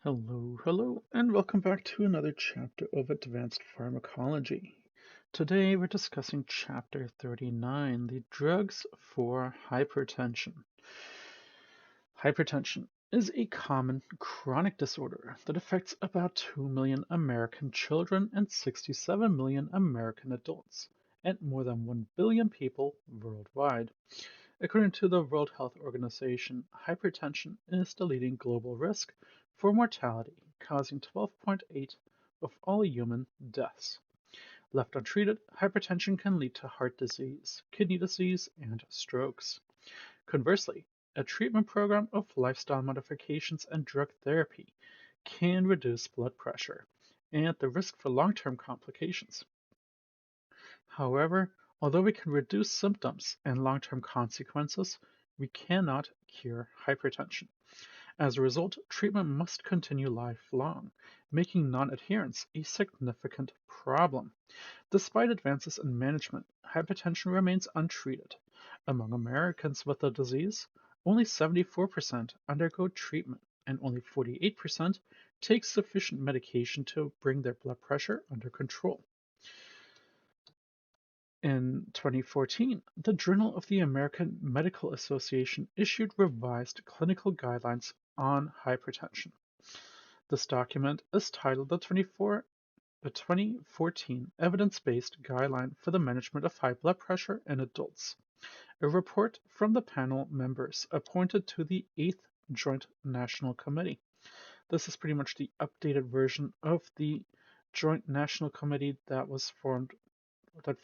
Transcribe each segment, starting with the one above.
Hello, and welcome back to another chapter of Advanced Pharmacology. Today we're discussing Chapter 39, the drugs for hypertension. Hypertension is a common chronic disorder that affects about 2 million American children and 67 million American adults, and more than 1 billion people worldwide. According to the World Health Organization, hypertension is the leading global risk for mortality, causing 12.8% of all human deaths. Left untreated, hypertension can lead to heart disease, kidney disease, and strokes. Conversely, a treatment program of lifestyle modifications and drug therapy can reduce blood pressure and the risk for long-term complications. However, although we can reduce symptoms and long-term consequences, we cannot cure hypertension. As a result, treatment must continue lifelong, making non-adherence a significant problem. Despite advances in management, hypertension remains untreated. Among Americans with the disease, only 74% undergo treatment, and only 48% take sufficient medication to bring their blood pressure under control. In 2014, the Journal of the American Medical Association issued revised clinical guidelines on hypertension. This document is titled the 2014 Evidence-Based Guideline for the Management of High Blood Pressure in Adults, a report from the panel members appointed to the 8th Joint National Committee. This is pretty much the updated version of the Joint National Committee that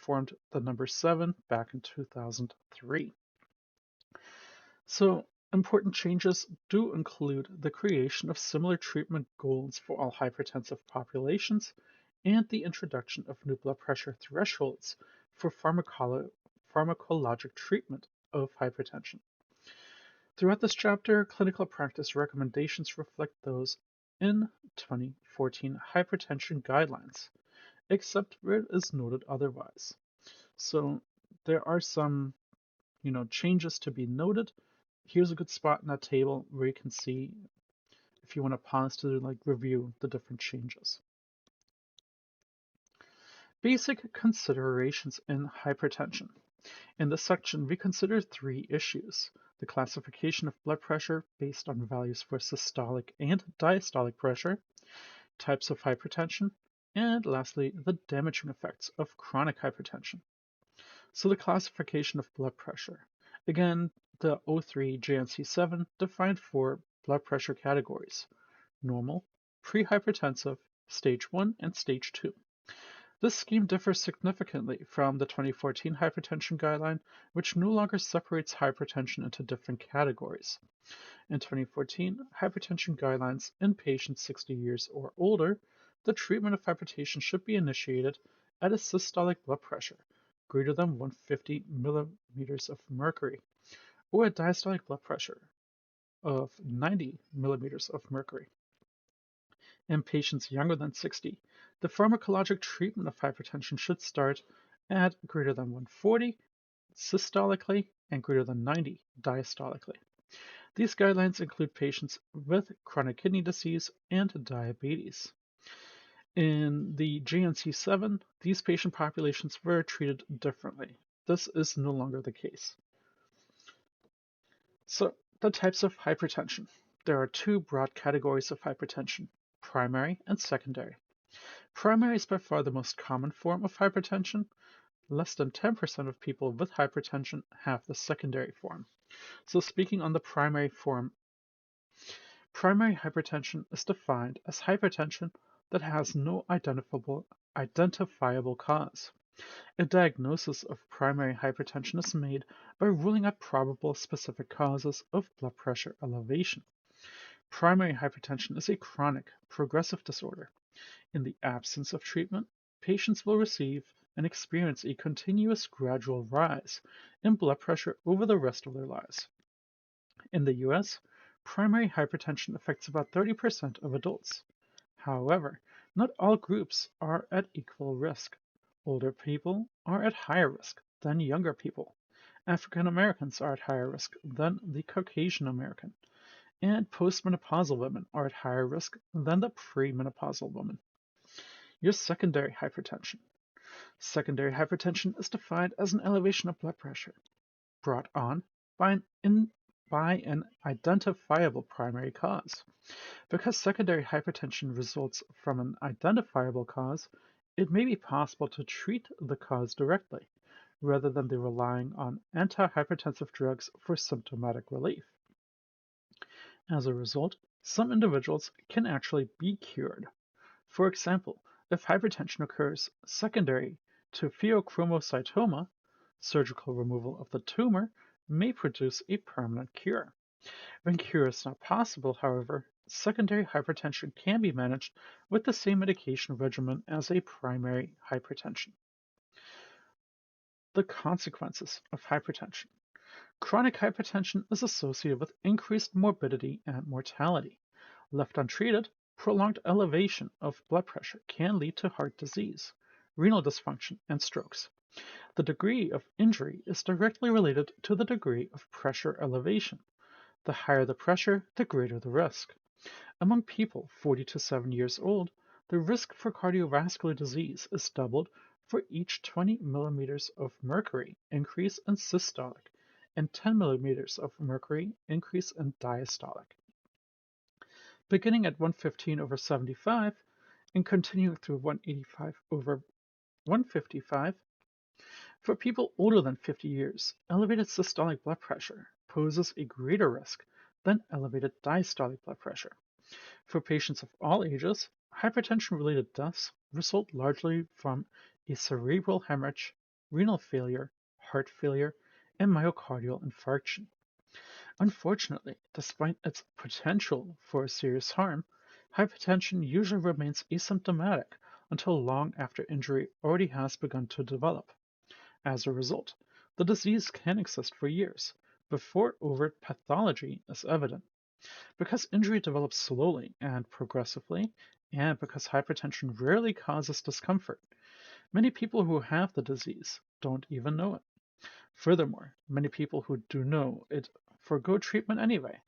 formed the number 7 back in 2003. So, important changes do include the creation of similar treatment goals for all hypertensive populations and the introduction of new blood pressure thresholds for pharmacologic treatment of hypertension. Throughout this chapter, clinical practice recommendations reflect those in 2014 hypertension guidelines, except where it is noted otherwise. So there are some, changes to be noted. Here's a good spot in that table where you can see if you want to pause to review the different changes. Basic considerations in hypertension. In this section, we consider 3 issues: the classification of blood pressure based on values for systolic and diastolic pressure, types of hypertension, and lastly, the damaging effects of chronic hypertension. So the classification of blood pressure. Again, the 03 JNC7 defined 4 blood pressure categories: normal, prehypertensive, stage 1, and stage 2. This scheme differs significantly from the 2014 hypertension guideline, which no longer separates hypertension into different categories. In 2014 hypertension guidelines, in patients 60 years or older, the treatment of hypertension should be initiated at a systolic blood pressure greater than 150 millimeters of mercury, or a diastolic blood pressure of 90 millimeters of mercury. In patients younger than 60, the pharmacologic treatment of hypertension should start at greater than 140 systolically and greater than 90 diastolically. These guidelines include patients with chronic kidney disease and diabetes. In the JNC7, these patient populations were treated differently. This is no longer the case. So, the types of hypertension. There are 2 broad categories of hypertension: primary and secondary. Primary is by far the most common form of hypertension. Less than 10% of people with hypertension have the secondary form. So speaking on the primary form, primary hypertension is defined as hypertension that has no identifiable cause. A diagnosis of primary hypertension is made by ruling out probable specific causes of blood pressure elevation. Primary hypertension is a chronic, progressive disorder. In the absence of treatment, patients will receive and experience a continuous gradual rise in blood pressure over the rest of their lives. In the US, primary hypertension affects about 30% of adults. However, not all groups are at equal risk. Older people are at higher risk than younger people. African Americans are at higher risk than the Caucasian American. and postmenopausal women are at higher risk than the premenopausal women. Your secondary hypertension. Secondary hypertension is defined as an elevation of blood pressure brought on by an identifiable primary cause. Because secondary hypertension results from an identifiable cause, it may be possible to treat the cause directly, rather than relying on antihypertensive drugs for symptomatic relief. As a result, some individuals can actually be cured. For example, if hypertension occurs secondary to pheochromocytoma, surgical removal of the tumor may produce a permanent cure. When cure is not possible, however, secondary hypertension can be managed with the same medication regimen as a primary hypertension. The consequences of hypertension. Chronic hypertension is associated with increased morbidity and mortality. Left untreated, prolonged elevation of blood pressure can lead to heart disease, renal dysfunction, and strokes. The degree of injury is directly related to the degree of pressure elevation. The higher the pressure, the greater the risk. Among people 40 to 70 years old, the risk for cardiovascular disease is doubled for each 20 millimeters of mercury increase in systolic and 10 millimeters of mercury increase in diastolic. Beginning at 115/75 and continuing through 185/155, for people older than 50 years, elevated systolic blood pressure poses a greater risk than elevated diastolic blood pressure. For patients of all ages, hypertension-related deaths result largely from a cerebral hemorrhage, renal failure, heart failure, and myocardial infarction. Unfortunately, despite its potential for serious harm, hypertension usually remains asymptomatic until long after injury already has begun to develop. As a result, the disease can exist for years before overt pathology is evident. Because injury develops slowly and progressively, and because hypertension rarely causes discomfort, many people who have the disease don't even know it. Furthermore, many people who do know it forego treatment anyway,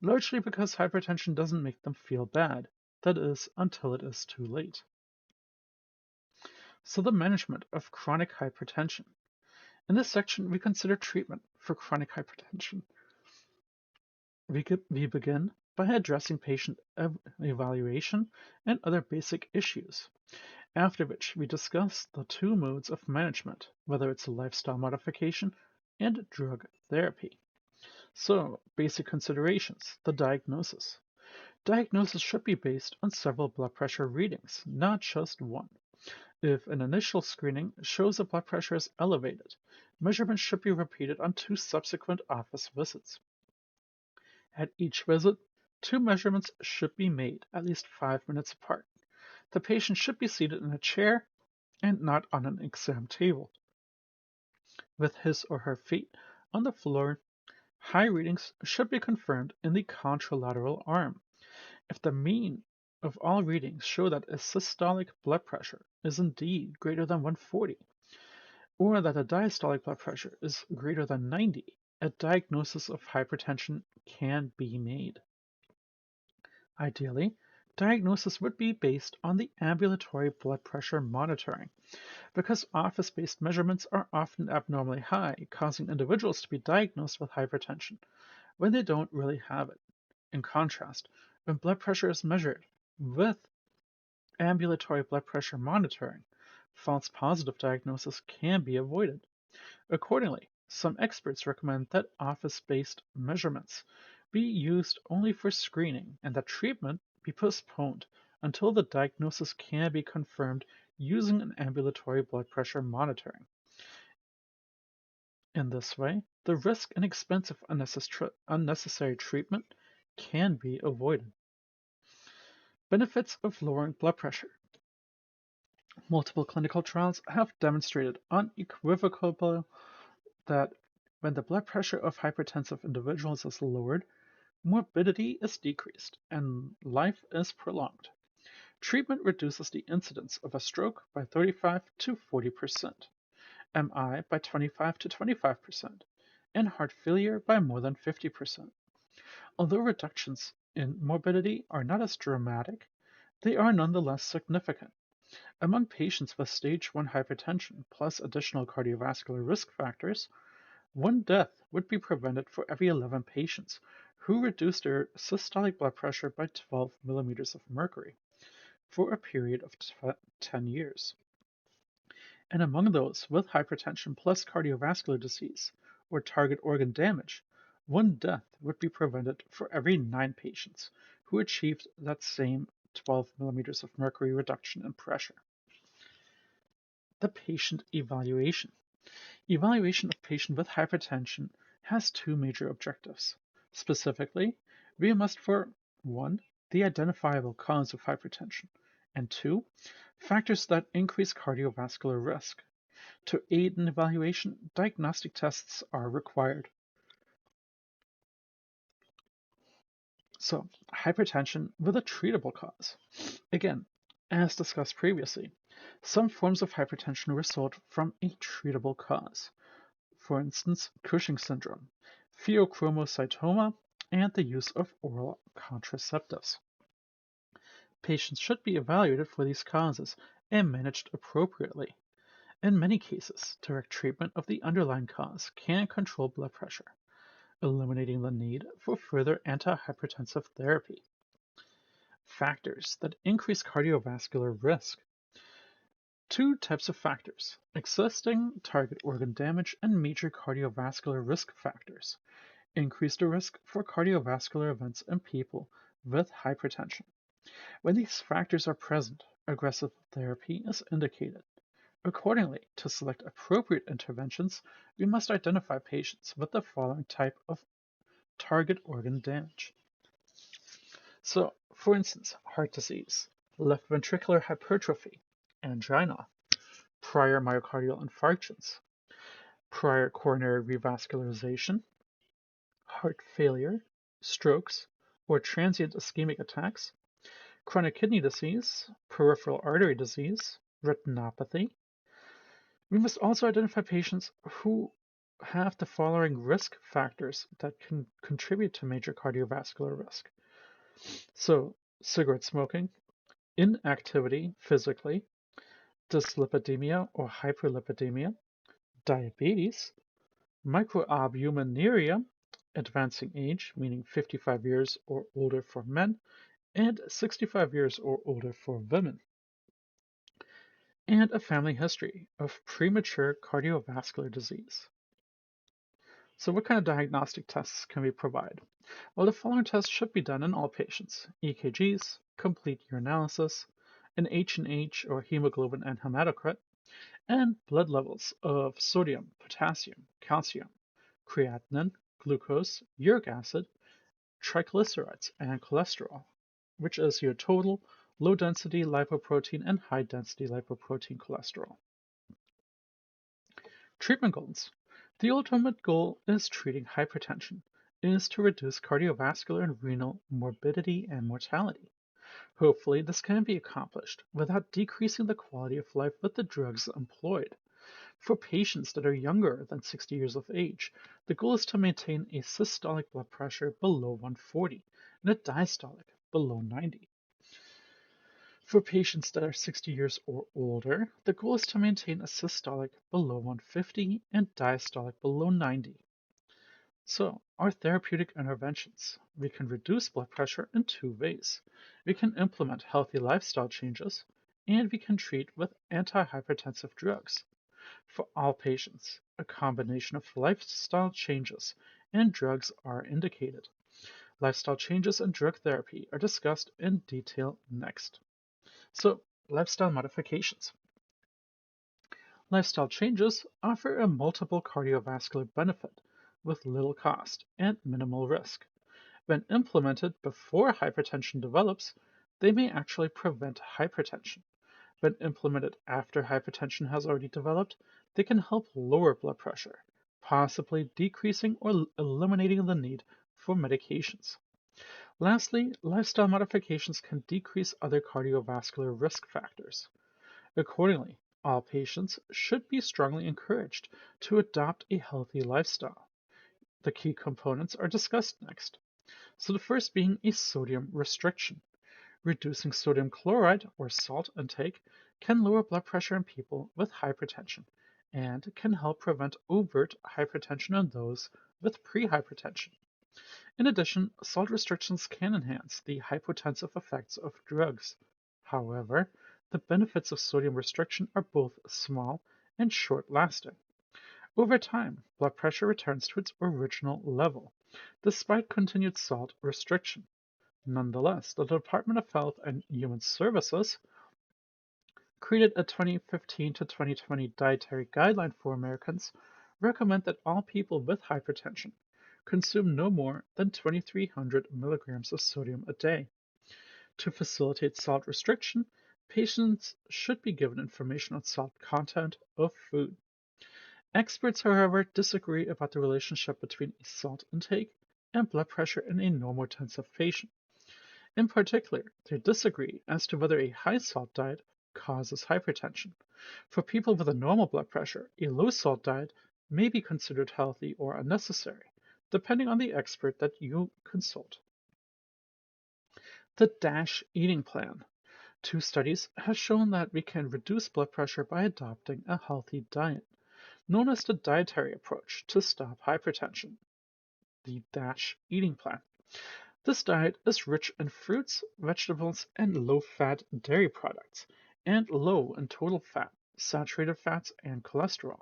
largely because hypertension doesn't make them feel bad, that is, until it is too late. So the management of chronic hypertension. In this section, we consider treatment for chronic hypertension. We begin by addressing patient evaluation and other basic issues, after which we discuss the two modes of management, whether it's lifestyle modification and drug therapy. So, basic considerations, the diagnosis. Diagnosis should be based on several blood pressure readings, not just one. If an initial screening shows a blood pressure is elevated, measurements should be repeated on 2 subsequent office visits. At each visit, 2 measurements should be made at least 5 minutes apart. The patient should be seated in a chair and not on an exam table, with his or her feet on the floor. High readings should be confirmed in the contralateral arm. If the mean of all readings show that a systolic blood pressure is indeed greater than 140, or that a diastolic blood pressure is greater than 90, a diagnosis of hypertension can be made. Ideally, diagnosis would be based on the ambulatory blood pressure monitoring, because office-based measurements are often abnormally high, causing individuals to be diagnosed with hypertension when they don't really have it. In contrast, when blood pressure is measured with ambulatory blood pressure monitoring, false positive diagnosis can be avoided. Accordingly, some experts recommend that office-based measurements be used only for screening and that treatment be postponed until the diagnosis can be confirmed using an ambulatory blood pressure monitoring. In this way, the risk and expense of unnecessary treatment can be avoided. Benefits of lowering blood pressure. Multiple clinical trials have demonstrated unequivocally that when the blood pressure of hypertensive individuals is lowered, morbidity is decreased and life is prolonged. Treatment reduces the incidence of a stroke by 35 to 40%, MI by 25 to 25%, and heart failure by more than 50%. Although reductions in morbidity are not as dramatic, they are nonetheless significant. Among patients with stage 1 hypertension plus additional cardiovascular risk factors, one death would be prevented for every 11 patients who reduced their systolic blood pressure by 12 millimeters of mercury for a period of 10 years. And among those with hypertension plus cardiovascular disease or target organ damage, one death would be prevented for every 9 patients who achieved that same 12 millimeters of mercury reduction in pressure. The patient evaluation. Evaluation of patient with hypertension has two major objectives. Specifically, we must for 1. The identifiable cause of hypertension, and 2. Factors that increase cardiovascular risk. To aid in evaluation, diagnostic tests are required. So, hypertension with a treatable cause. Again, as discussed previously, some forms of hypertension result from a treatable cause. For instance, Cushing's syndrome, pheochromocytoma, and the use of oral contraceptives. Patients should be evaluated for these causes and managed appropriately. In many cases, direct treatment of the underlying cause can control blood pressure, eliminating the need for further antihypertensive therapy. Factors that increase cardiovascular risk. Two types of factors: existing target organ damage and major cardiovascular risk factors increase the risk for cardiovascular events in people with hypertension. When these factors are present, aggressive therapy is indicated. Accordingly, to select appropriate interventions, we must identify patients with the following type of target organ damage. So, for instance, heart disease, left ventricular hypertrophy, angina, prior myocardial infarctions, prior coronary revascularization, heart failure, strokes, or transient ischemic attacks, chronic kidney disease, peripheral artery disease, retinopathy. We must also identify patients who have the following risk factors that can contribute to major cardiovascular risk. So, cigarette smoking, inactivity physically, dyslipidemia or hyperlipidemia, diabetes, microalbuminuria, advancing age, meaning 55 years or older for men, and 65 years or older for women, and a family history of premature cardiovascular disease. So what kind of diagnostic tests can we provide? Well, the following tests should be done in all patients: EKGs, complete urinalysis, an H&H or hemoglobin and hematocrit, and blood levels of sodium, potassium, calcium, creatinine, glucose, uric acid, triglycerides, and cholesterol, which is your total low-density lipoprotein and high-density lipoprotein cholesterol. Treatment goals. The ultimate goal is treating hypertension is to reduce cardiovascular and renal morbidity and mortality. Hopefully, this can be accomplished without decreasing the quality of life with the drugs employed. For patients that are younger than 60 years of age, the goal is to maintain a systolic blood pressure below 140 and a diastolic below 90. For patients that are 60 years or older, the goal is to maintain a systolic below 150 and diastolic below 90. So, our therapeutic interventions. We can reduce blood pressure in two ways. We can implement healthy lifestyle changes, and we can treat with antihypertensive drugs. For all patients, a combination of lifestyle changes and drugs are indicated. Lifestyle changes and drug therapy are discussed in detail next. So, lifestyle modifications. Lifestyle changes offer a multiple cardiovascular benefit with little cost and minimal risk. When implemented before hypertension develops, they may actually prevent hypertension. When implemented after hypertension has already developed, they can help lower blood pressure, possibly decreasing or eliminating the need for medications. Lastly, lifestyle modifications can decrease other cardiovascular risk factors. Accordingly, all patients should be strongly encouraged to adopt a healthy lifestyle. The key components are discussed next. So the first being a sodium restriction. Reducing sodium chloride or salt intake can lower blood pressure in people with hypertension and can help prevent overt hypertension in those with prehypertension. In addition, salt restrictions can enhance the hypotensive effects of drugs. However, the benefits of sodium restriction are both small and short lasting. Over time, blood pressure returns to its original level, despite continued salt restriction. Nonetheless, the Department of Health and Human Services created a 2015 to 2020 dietary guideline for Americans recommend that all people with hypertension consume no more than 2,300 milligrams of sodium a day. To facilitate salt restriction, patients should be given information on salt content of food. Experts, however, disagree about the relationship between a salt intake and blood pressure in a normotensive patient. In particular, they disagree as to whether a high salt diet causes hypertension. For people with a normal blood pressure, a low salt diet may be considered healthy or unnecessary, depending on the expert that you consult. The DASH eating plan. Two studies have shown that we can reduce blood pressure by adopting a healthy diet, known as the dietary approach to stop hypertension. The DASH eating plan. This diet is rich in fruits, vegetables, and low-fat dairy products, and low in total fat, saturated fats, and cholesterol.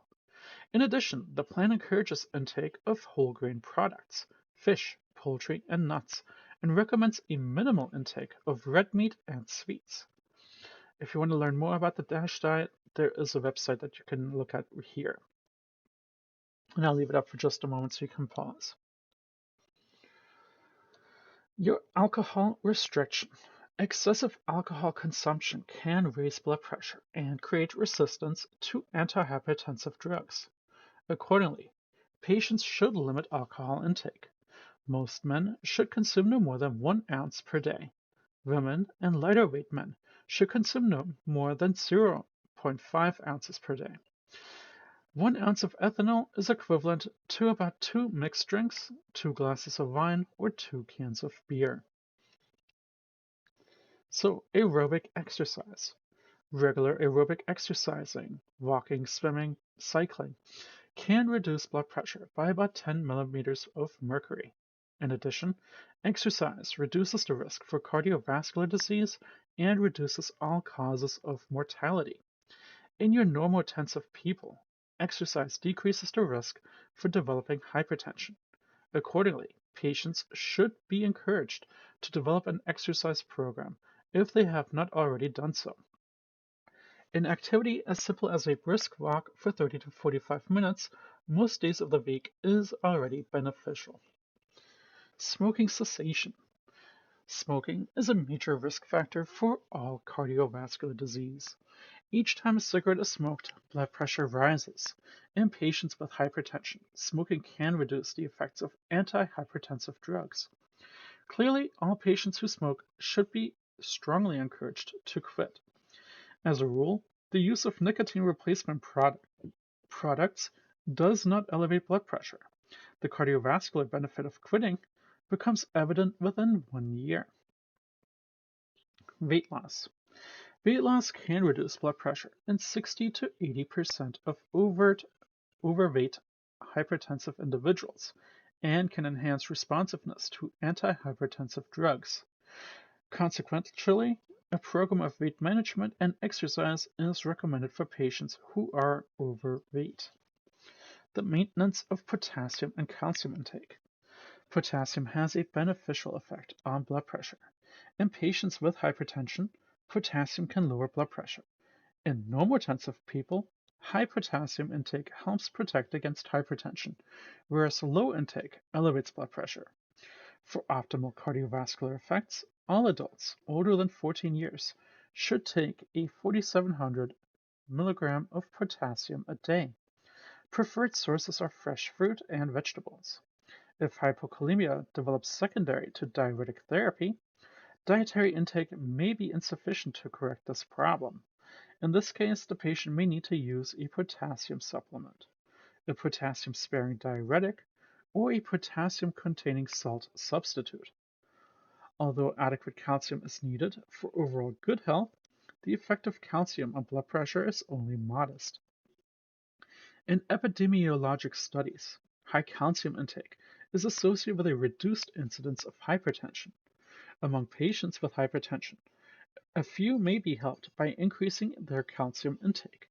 In addition, the plan encourages intake of whole grain products, fish, poultry, and nuts, and recommends a minimal intake of red meat and sweets. If you want to learn more about the DASH diet, there is a website that you can look at here. And I'll leave it up for just a moment so you can pause. Your alcohol restriction. Excessive alcohol consumption can raise blood pressure and create resistance to antihypertensive drugs. Accordingly, patients should limit alcohol intake. Most men should consume no more than 1 ounce per day. Women and lighter weight men should consume no more than 0.5 ounces per day. 1 ounce of ethanol is equivalent to about 2 mixed drinks, 2 glasses of wine, or 2 cans of beer. So, aerobic exercise. Regular aerobic exercising, walking, swimming, cycling, can reduce blood pressure by about 10 millimeters of mercury. In addition, exercise reduces the risk for cardiovascular disease and reduces all causes of mortality. In your normotensive people, exercise decreases the risk for developing hypertension. Accordingly, patients should be encouraged to develop an exercise program if they have not already done so. An activity as simple as a brisk walk for 30 to 45 minutes most days of the week is already beneficial. Smoking cessation. Smoking is a major risk factor for all cardiovascular disease. Each time a cigarette is smoked, blood pressure rises. In patients with hypertension, smoking can reduce the effects of antihypertensive drugs. Clearly, all patients who smoke should be strongly encouraged to quit. As a rule, the use of nicotine replacement products does not elevate blood pressure. The cardiovascular benefit of quitting becomes evident within 1 year. Weight loss. Weight loss can reduce blood pressure in 60 to 80% of overweight hypertensive individuals and can enhance responsiveness to antihypertensive drugs. Consequently, a program of weight management and exercise is recommended for patients who are overweight. The maintenance of potassium and calcium intake. Potassium has a beneficial effect on blood pressure. In patients with hypertension, potassium can lower blood pressure. In normotensive people, high potassium intake helps protect against hypertension, whereas low intake elevates blood pressure. For optimal cardiovascular effects, all adults older than 14 years should take a 4,700 milligram of potassium a day. Preferred sources are fresh fruit and vegetables. If hypokalemia develops secondary to diuretic therapy, dietary intake may be insufficient to correct this problem. In this case, the patient may need to use a potassium supplement, a potassium-sparing diuretic, or a potassium-containing salt substitute. Although adequate calcium is needed for overall good health, the effect of calcium on blood pressure is only modest. In epidemiologic studies, high calcium intake is associated with a reduced incidence of hypertension. Among patients with hypertension, a few may be helped by increasing their calcium intake.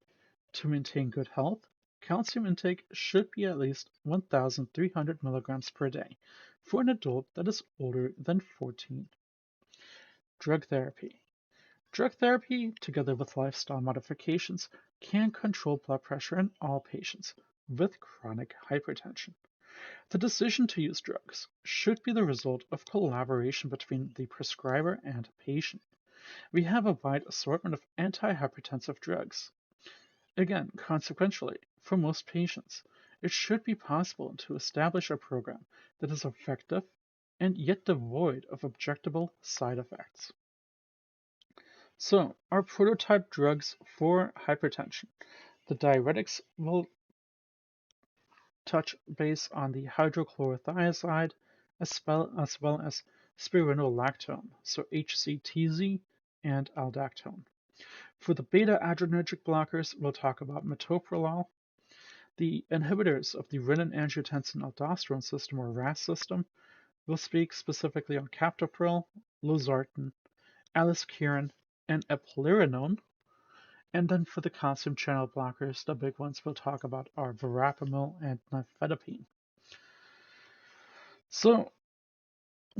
To maintain good health, calcium intake should be at least 1,300 milligrams per day for an adult that is older than 14. Drug therapy. Drug therapy, together with lifestyle modifications, can control blood pressure in all patients with chronic hypertension. The decision to use drugs should be the result of collaboration between the prescriber and patient. We have a wide assortment of antihypertensive drugs. Again, consequentially, for most patients, it should be possible to establish a program that is effective and yet devoid of objectable side effects. So, our prototype drugs for hypertension. The diuretics will touch base on the hydrochlorothiazide as well as spironolactone, so HCTZ and aldactone. For the beta-adrenergic blockers, we'll talk about metoprolol. The inhibitors of the renin-angiotensin-aldosterone system, or RAS system, will speak specifically on captopril, losartan, aliskiren, and eplerenone. And then for the calcium channel blockers, the big ones we'll talk about are verapamil and nifedipine. So,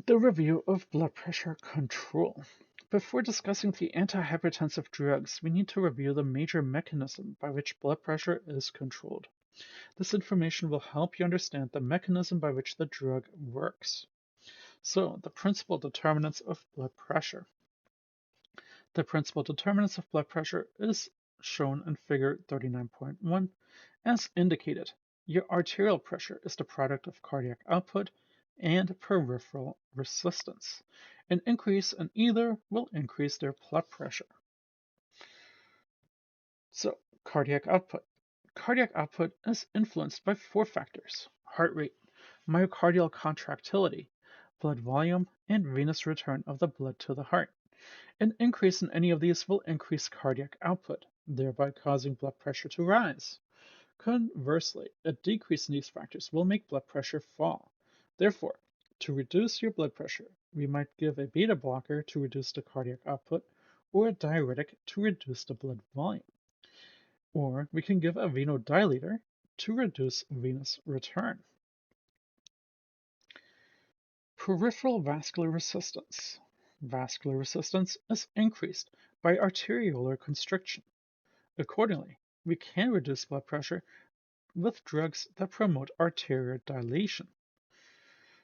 the review of blood pressure control. Before discussing the antihypertensive drugs, we need to review the major mechanism by which blood pressure is controlled. This information will help you understand the mechanism by which the drug works. So, the principal determinants of blood pressure. The principal determinants of blood pressure is shown in figure 39.1. As indicated, your arterial pressure is the product of cardiac output and peripheral resistance. An increase in either will increase their blood pressure. So, cardiac output. Cardiac output is influenced by four factors: heart rate, myocardial contractility, blood volume, and venous return of the blood to the heart. An increase in any of these will increase cardiac output, thereby causing blood pressure to rise. Conversely, a decrease in these factors will make blood pressure fall. Therefore, to reduce your blood pressure, we might give a beta blocker to reduce the cardiac output or a diuretic to reduce the blood volume. Or we can give a venodilator to reduce venous return. Peripheral vascular resistance. Vascular resistance is increased by arteriolar constriction. Accordingly, we can reduce blood pressure with drugs that promote arterial dilation.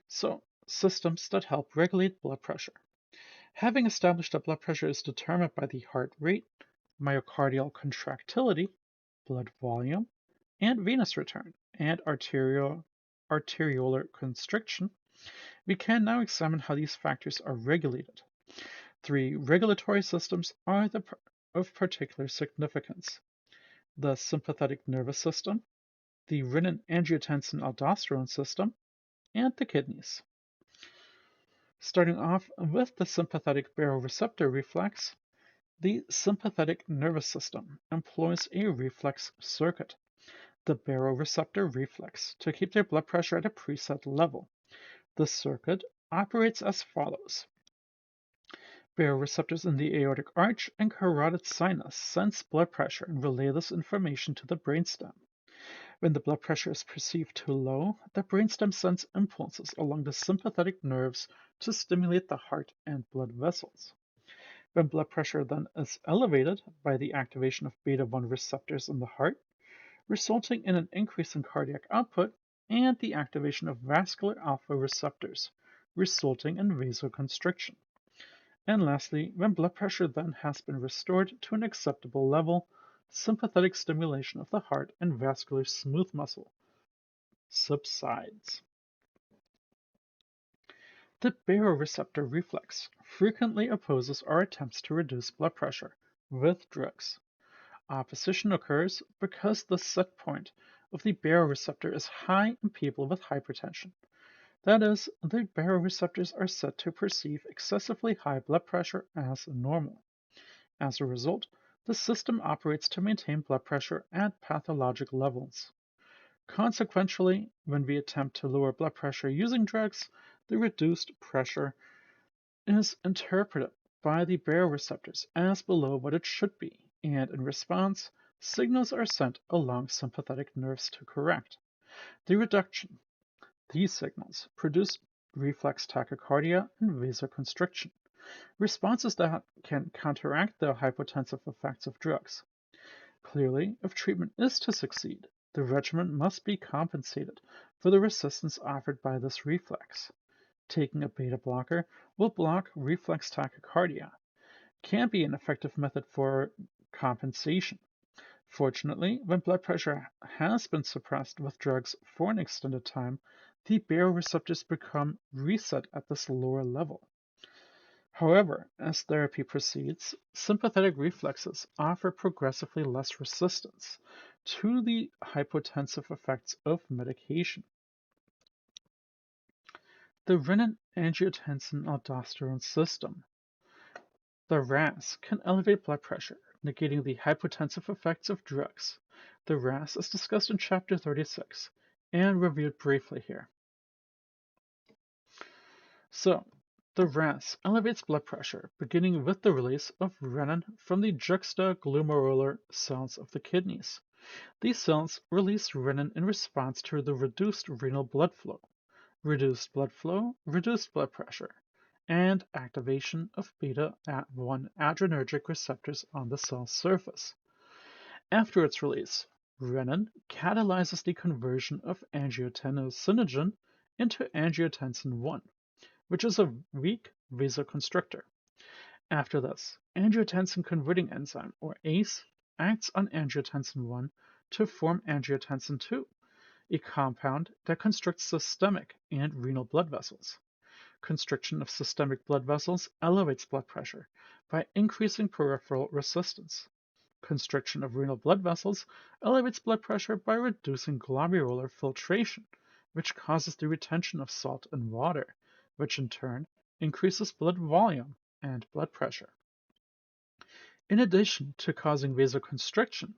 So, systems that help regulate blood pressure. Having established that blood pressure is determined by the heart rate, myocardial contractility, blood volume, and venous return, and arteriolar constriction, we can now examine how these factors are regulated. Three regulatory systems are of particular significance: the sympathetic nervous system, the renin-angiotensin-aldosterone system, and the kidneys. Starting off with the sympathetic baroreceptor reflex, the sympathetic nervous system employs a reflex circuit, the baroreceptor reflex, to keep their blood pressure at a preset level. The circuit operates as follows. Baroreceptors in the aortic arch and carotid sinus sense blood pressure and relay this information to the brainstem. When the blood pressure is perceived too low, the brainstem sends impulses along the sympathetic nerves to stimulate the heart and blood vessels. When blood pressure then is elevated by the activation of beta-1 receptors in the heart, resulting in an increase in cardiac output, and the activation of vascular alpha receptors, resulting in vasoconstriction. And lastly, when blood pressure then has been restored to an acceptable level, sympathetic stimulation of the heart and vascular smooth muscle subsides. The baroreceptor reflex frequently opposes our attempts to reduce blood pressure with drugs. Opposition occurs because the set point of the baroreceptor is high in people with hypertension. That is, the baroreceptors are set to perceive excessively high blood pressure as normal. As a result, the system operates to maintain blood pressure at pathologic levels. Consequently, when we attempt to lower blood pressure using drugs, the reduced pressure is interpreted by the baroreceptors as below what it should be, and in response, signals are sent along sympathetic nerves to correct the reduction. These signals produce reflex tachycardia and vasoconstriction, responses that can counteract the hypotensive effects of drugs. Clearly, if treatment is to succeed, the regimen must be compensated for the resistance offered by this reflex. Taking a beta blocker will block reflex tachycardia, can be an effective method for compensation. Fortunately, when blood pressure has been suppressed with drugs for an extended time, the baroreceptors become reset at this lower level. However, as therapy proceeds, sympathetic reflexes offer progressively less resistance to the hypotensive effects of medication. The renin-angiotensin-aldosterone system, the RAS, can elevate blood pressure, negating the hypotensive effects of drugs. The RAS is discussed in Chapter 36 and reviewed briefly here. So, the RAS elevates blood pressure, beginning with the release of renin from the juxtaglomerular cells of the kidneys. These cells release renin in response to the reduced renal blood flow, reduced blood pressure, and activation of beta-1 adrenergic receptors on the cell surface. After its release, renin catalyzes the conversion of angiotensinogen into angiotensin-1, which is a weak vasoconstrictor. After this, angiotensin-converting enzyme, or ACE, acts on angiotensin-1 to form angiotensin-2, a compound that constricts systemic and renal blood vessels. Constriction of systemic blood vessels elevates blood pressure by increasing peripheral resistance. Constriction of renal blood vessels elevates blood pressure by reducing glomerular filtration, which causes the retention of salt and water, which in turn increases blood volume and blood pressure. In addition to causing vasoconstriction,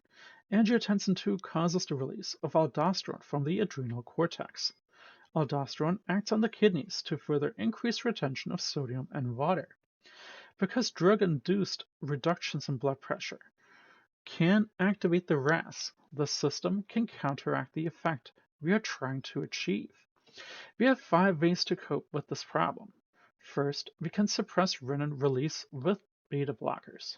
angiotensin-2 causes the release of aldosterone from the adrenal cortex. Aldosterone acts on the kidneys to further increase retention of sodium and water. Because drug-induced reductions in blood pressure can activate the RAS, the system can counteract the effect we are trying to achieve. We have 5 ways to cope with this problem. First, we can suppress renin release with beta blockers.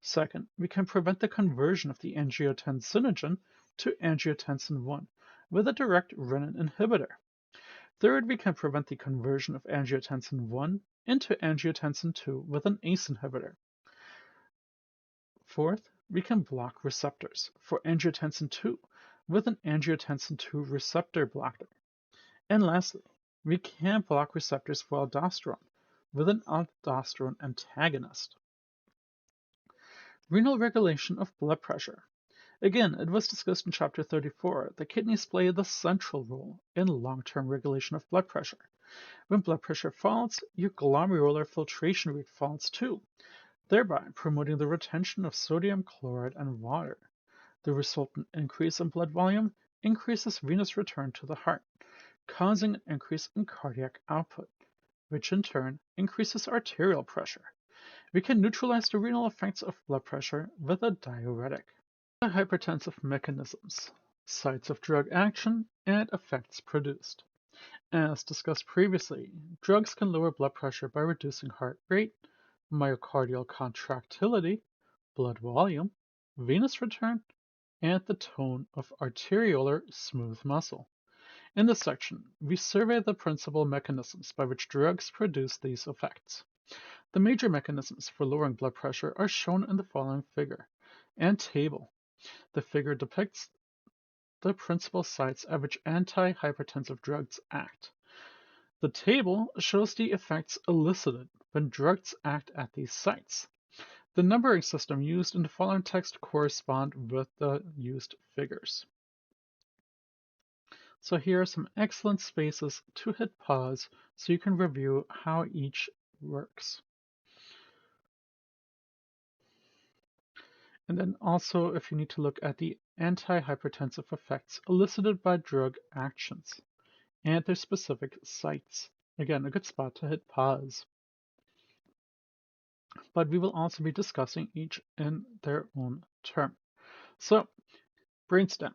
Second, we can prevent the conversion of the angiotensinogen to angiotensin-1 with a direct renin inhibitor. Third, we can prevent the conversion of angiotensin-1 into angiotensin-2 with an ACE inhibitor. Fourth, we can block receptors for angiotensin-2 with an angiotensin-2 receptor blocker. And lastly, we can block receptors for aldosterone with an aldosterone antagonist. Renal regulation of blood pressure. Again, it was discussed in Chapter 34 that kidneys play the central role in long-term regulation of blood pressure. When blood pressure falls, your glomerular filtration rate falls too, thereby promoting the retention of sodium, chloride, and water. The resultant increase in blood volume increases venous return to the heart, causing an increase in cardiac output, which in turn increases arterial pressure. We can neutralize the renal effects of blood pressure with a diuretic. Hypertensive mechanisms, sites of drug action, and effects produced. As discussed previously, drugs can lower blood pressure by reducing heart rate, myocardial contractility, blood volume, venous return, and the tone of arteriolar smooth muscle. In this section, we survey the principal mechanisms by which drugs produce these effects. The major mechanisms for lowering blood pressure are shown in the following figure and table. The figure depicts the principal sites at which antihypertensive drugs act. The table shows the effects elicited when drugs act at these sites. The numbering system used in the following text correspond with the used figures. So here are some excellent spaces to hit pause so you can review how each works. And then also if you need to look at the antihypertensive effects elicited by drug actions and their specific sites. Again, a good spot to hit pause. But we will also be discussing each in their own term. So, brainstem.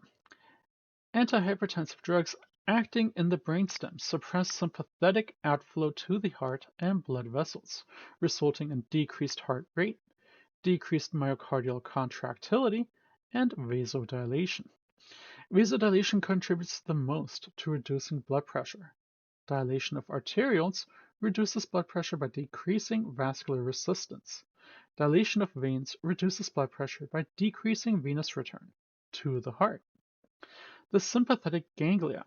Antihypertensive drugs acting in the brainstem suppress sympathetic outflow to the heart and blood vessels, resulting in decreased heart rate, decreased myocardial contractility, and vasodilation. Vasodilation contributes the most to reducing blood pressure. Dilation of arterioles reduces blood pressure by decreasing vascular resistance. Dilation of veins reduces blood pressure by decreasing venous return to the heart. The sympathetic ganglia.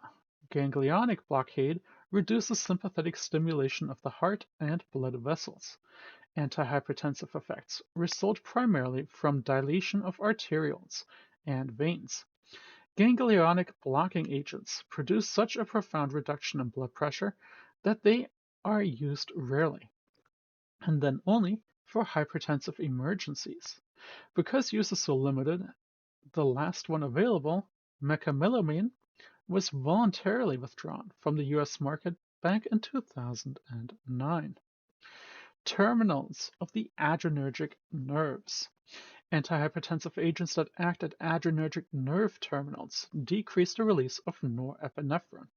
Ganglionic blockade reduces sympathetic stimulation of the heart and blood vessels. Antihypertensive effects result primarily from dilation of arterioles and veins. Ganglionic blocking agents produce such a profound reduction in blood pressure that they are used rarely, and then only for hypertensive emergencies. Because use is so limited, the last one available, mecamylamine, was voluntarily withdrawn from the US market back in 2009. Terminals of the adrenergic nerves. Antihypertensive agents that act at adrenergic nerve terminals decrease the release of norepinephrine,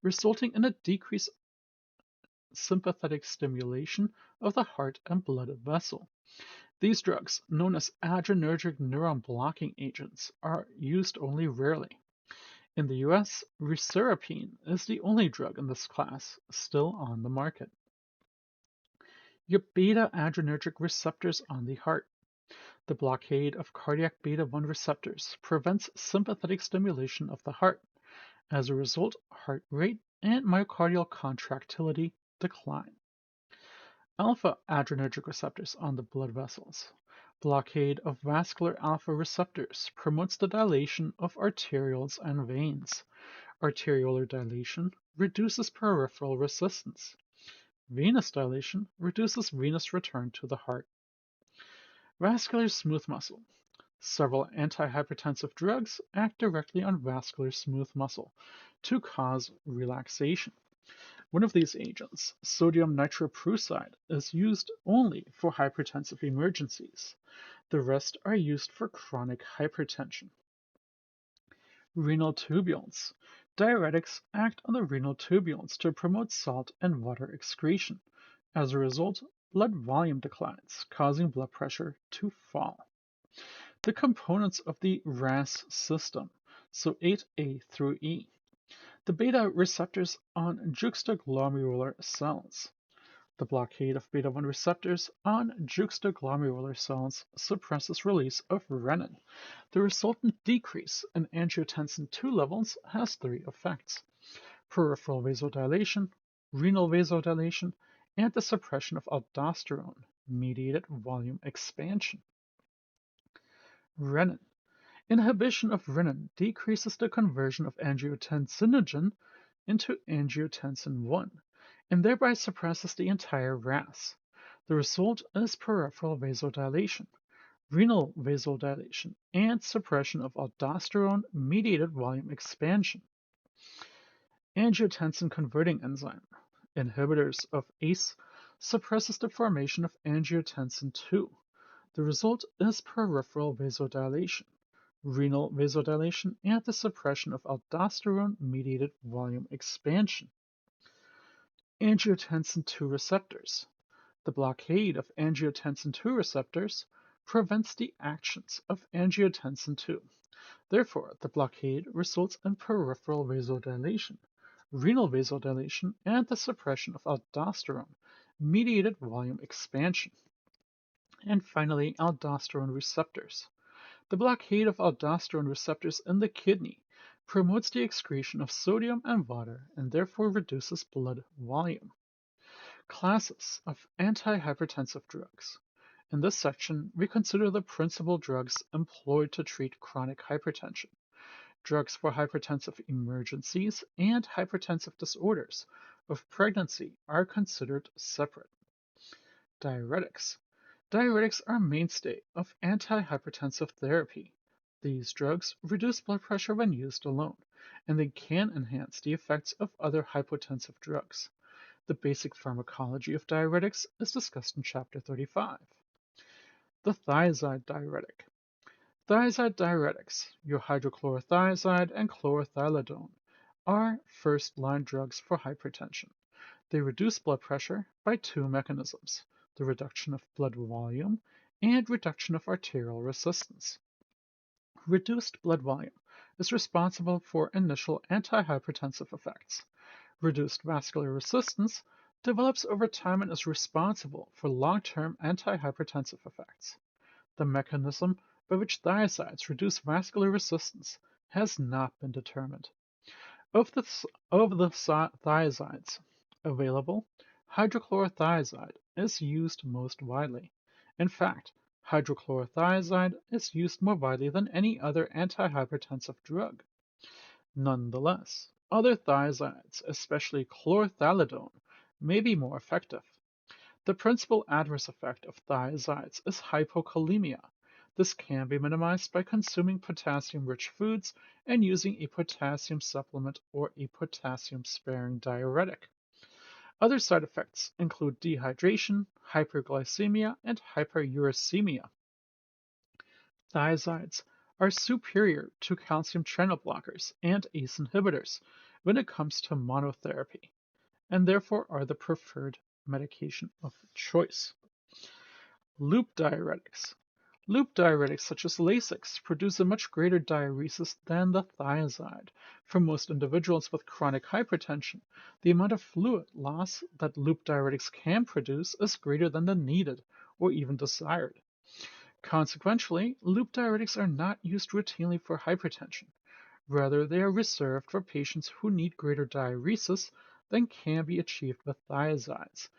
resulting in a decreased sympathetic stimulation of the heart and blood vessel. These drugs, known as adrenergic neuron blocking agents, are used only rarely. In the US, reserpine is the only drug in this class still on the market. Your beta-adrenergic receptors on the heart. The blockade of cardiac beta-1 receptors prevents sympathetic stimulation of the heart. As a result, heart rate and myocardial contractility decline. Alpha-adrenergic receptors on the blood vessels. Blockade of vascular alpha receptors promotes the dilation of arterioles and veins. Arteriolar dilation reduces peripheral resistance. Venous dilation reduces venous return to the heart. Vascular smooth muscle. Several antihypertensive drugs act directly on vascular smooth muscle to cause relaxation. One of these agents, sodium nitroprusside, is used only for hypertensive emergencies. The rest are used for chronic hypertension. Renal tubules. Diuretics act on the renal tubules to promote salt and water excretion. As a result, blood volume declines, causing blood pressure to fall. The components of the RAS system, so 8A through E. The beta receptors on juxtaglomerular cells. The blockade of beta-1 receptors on juxtaglomerular cells suppresses release of renin. The resultant decrease in angiotensin II levels has three effects: peripheral vasodilation, renal vasodilation, and the suppression of aldosterone-mediated volume expansion. Renin. Inhibition of renin decreases the conversion of angiotensinogen into angiotensin I, and thereby suppresses the entire RAS. The result is peripheral vasodilation, renal vasodilation, and suppression of aldosterone-mediated volume expansion. Angiotensin-converting enzyme, inhibitors of ACE, suppresses the formation of angiotensin II. The result is peripheral vasodilation, renal vasodilation, and the suppression of aldosterone-mediated volume expansion. Angiotensin II receptors. The blockade of angiotensin II receptors prevents the actions of angiotensin II. Therefore, the blockade results in peripheral vasodilation, renal vasodilation, and the suppression of aldosterone-mediated volume expansion. And finally, aldosterone receptors. The blockade of aldosterone receptors in the kidney promotes the excretion of sodium and water and therefore reduces blood volume. Classes of antihypertensive drugs. In this section, we consider the principal drugs employed to treat chronic hypertension. drugs for hypertensive emergencies and hypertensive disorders of pregnancy are considered separate. Diuretics. Diuretics are a mainstay of antihypertensive therapy. These drugs reduce blood pressure when used alone, and they can enhance the effects of other hypotensive drugs. The basic pharmacology of diuretics is discussed in Chapter 35. The thiazide diuretic. Thiazide diuretics, your hydrochlorothiazide and chlorothalidone, are first-line drugs for hypertension. They reduce blood pressure by two mechanisms: the reduction of blood volume and reduction of arterial resistance. Reduced blood volume is responsible for initial antihypertensive effects. Reduced vascular resistance develops over time and is responsible for long-term antihypertensive effects. The mechanism by which thiazides reduce vascular resistance has not been determined. Of the thiazides available, hydrochlorothiazide is used most widely. In fact, hydrochlorothiazide is used more widely than any other antihypertensive drug. Nonetheless, other thiazides, especially chlorothalidone, may be more effective. The principal adverse effect of thiazides is hypokalemia. This can be minimized by consuming potassium-rich foods and using a potassium supplement or a potassium-sparing diuretic. Other side effects include dehydration, hyperglycemia, and hyperuricemia. Thiazides are superior to calcium channel blockers and ACE inhibitors when it comes to monotherapy, and therefore are the preferred medication of choice. Loop diuretics. Loop diuretics such as Lasix produce a much greater diuresis than the thiazide. For most individuals with chronic hypertension, the amount of fluid loss that loop diuretics can produce is greater than the needed or even desired. Consequently, loop diuretics are not used routinely for hypertension. Rather, they are reserved for patients who need greater diuresis than can be achieved with thiazides.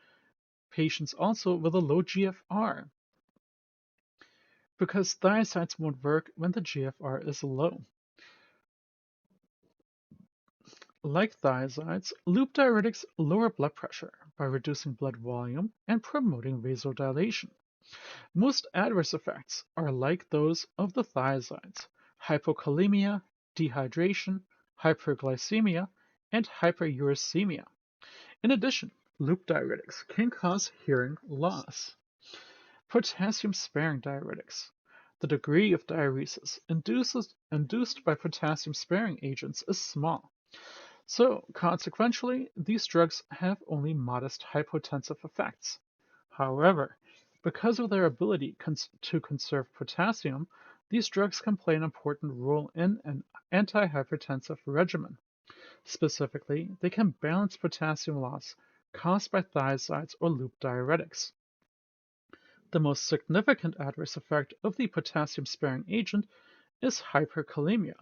Patients also with a low GFR, because thiazides won't work when the GFR is low. Like thiazides, loop diuretics lower blood pressure by reducing blood volume and promoting vasodilation. Most adverse effects are like those of the thiazides: hypokalemia, dehydration, hyperglycemia, and hyperuricemia. In addition, loop diuretics can cause hearing loss. Potassium-sparing diuretics. The degree of diuresis induced by potassium-sparing agents is small, so consequentially, these drugs have only modest hypotensive effects. However, because of their ability to conserve potassium, these drugs can play an important role in an antihypertensive regimen. Specifically, they can balance potassium loss caused by thiazides or loop diuretics. The most significant adverse effect of the potassium-sparing agent is hyperkalemia.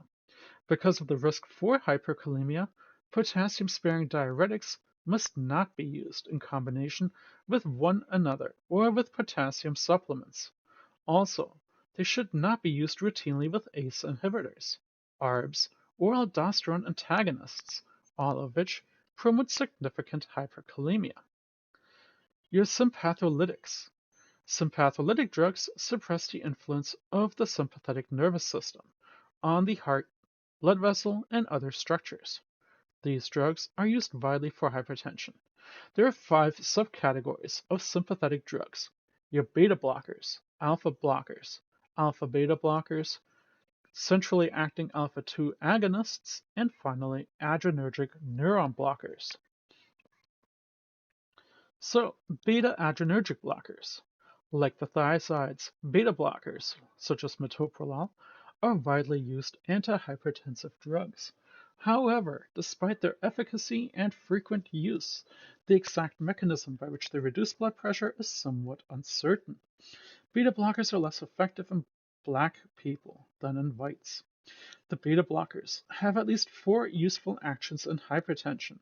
Because of the risk for hyperkalemia, potassium-sparing diuretics must not be used in combination with one another or with potassium supplements. Also, they should not be used routinely with ACE inhibitors, ARBs, or aldosterone antagonists, all of which promote significant hyperkalemia. Your sympatholytics. Sympatholytic drugs suppress the influence of the sympathetic nervous system on the heart, blood vessel, and other structures. These drugs are used widely for hypertension. There are 5 subcategories of sympathetic drugs: your beta blockers, alpha beta blockers, centrally acting alpha 2 agonists, and finally adrenergic neuron blockers. So, beta-adrenergic blockers, like the thiazides, beta blockers, such as metoprolol, are widely used antihypertensive drugs. However, despite their efficacy and frequent use, the exact mechanism by which they reduce blood pressure is somewhat uncertain. Beta blockers are less effective in black people than in whites. The beta blockers have at least 4 useful actions in hypertension.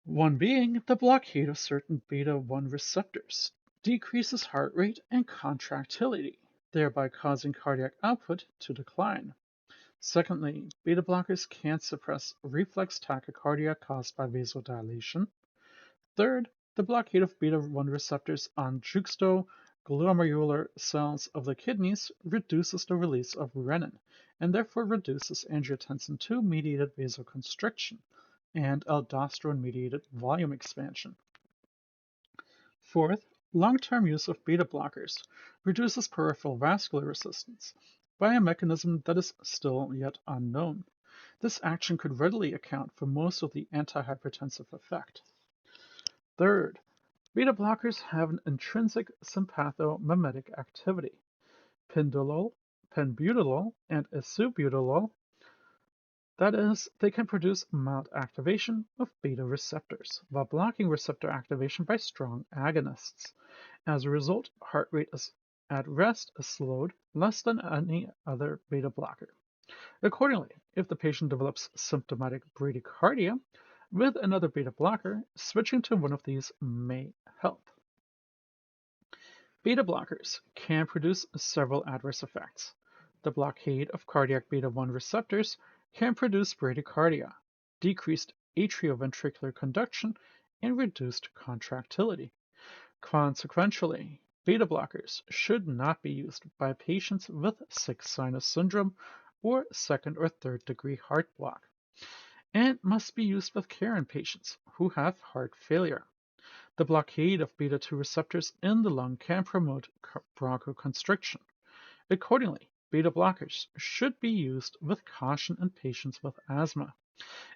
One being the blockade of certain beta-1 receptors decreases heart rate and contractility, thereby causing cardiac output to decline. Secondly, beta blockers can suppress reflex tachycardia caused by vasodilation. Third, the blockade of beta-1 receptors on juxtaglomerular cells of the kidneys reduces the release of renin, and therefore reduces angiotensin II-mediated vasoconstriction and aldosterone-mediated volume expansion. Fourth, long-term use of beta blockers reduces peripheral vascular resistance by a mechanism that is still yet unknown. This action could readily account for most of the antihypertensive effect. Third, beta blockers have an intrinsic sympathomimetic activity. Pindolol, penbutylol, and isobutylol, that is, they can produce mild activation of beta receptors, while blocking receptor activation by strong agonists. As a result, heart rate at rest is slowed less than any other beta blocker. Accordingly, if the patient develops symptomatic bradycardia with another beta blocker, switching to one of these may help. Beta blockers can produce several adverse effects. The blockade of cardiac beta-1 receptors can produce bradycardia, decreased atrioventricular conduction, and reduced contractility. Consequentially, beta blockers should not be used by patients with sick sinus syndrome or second or third degree heart block, and must be used with care in patients who have heart failure. The blockade of beta-2 receptors in the lung can promote bronchoconstriction. Accordingly, beta blockers should be used with caution in patients with asthma.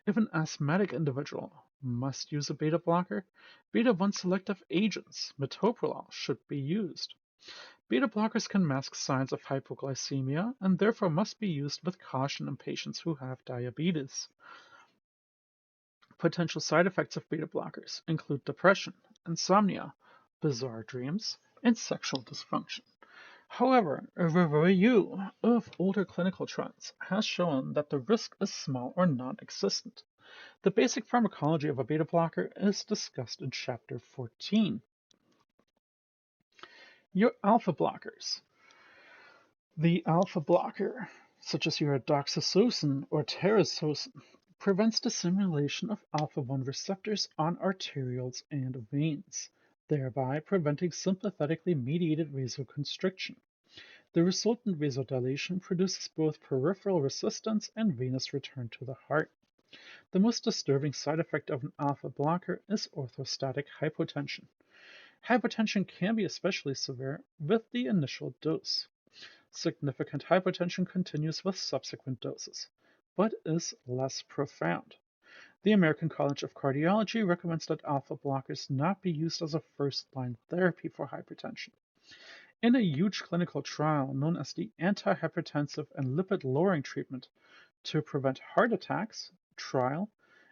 If an asthmatic individual must use a beta blocker, beta-1 selective agents, metoprolol, should be used. Beta blockers can mask signs of hypoglycemia and therefore must be used with caution in patients who have diabetes. Potential side effects of beta blockers include depression, insomnia, bizarre dreams, and sexual dysfunction. However, a review of older clinical trials has shown that the risk is small or non-existent. The basic pharmacology of a beta blocker is discussed in Chapter 14. Your alpha blockers. The alpha blocker, such as your doxazosin or terazosin, prevents the stimulation of alpha-1 receptors on arterioles and veins, thereby preventing sympathetically mediated vasoconstriction. The resultant vasodilation produces both peripheral resistance and venous return to the heart. The most disturbing side effect of an alpha blocker is orthostatic hypotension. Hypotension can be especially severe with the initial dose. Significant hypotension continues with subsequent doses, but is less profound. The American College of Cardiology recommends that alpha blockers not be used as a first-line therapy for hypertension. In a huge clinical trial known as the Antihypertensive and Lipid-Lowering Treatment to Prevent Heart Attacks trial,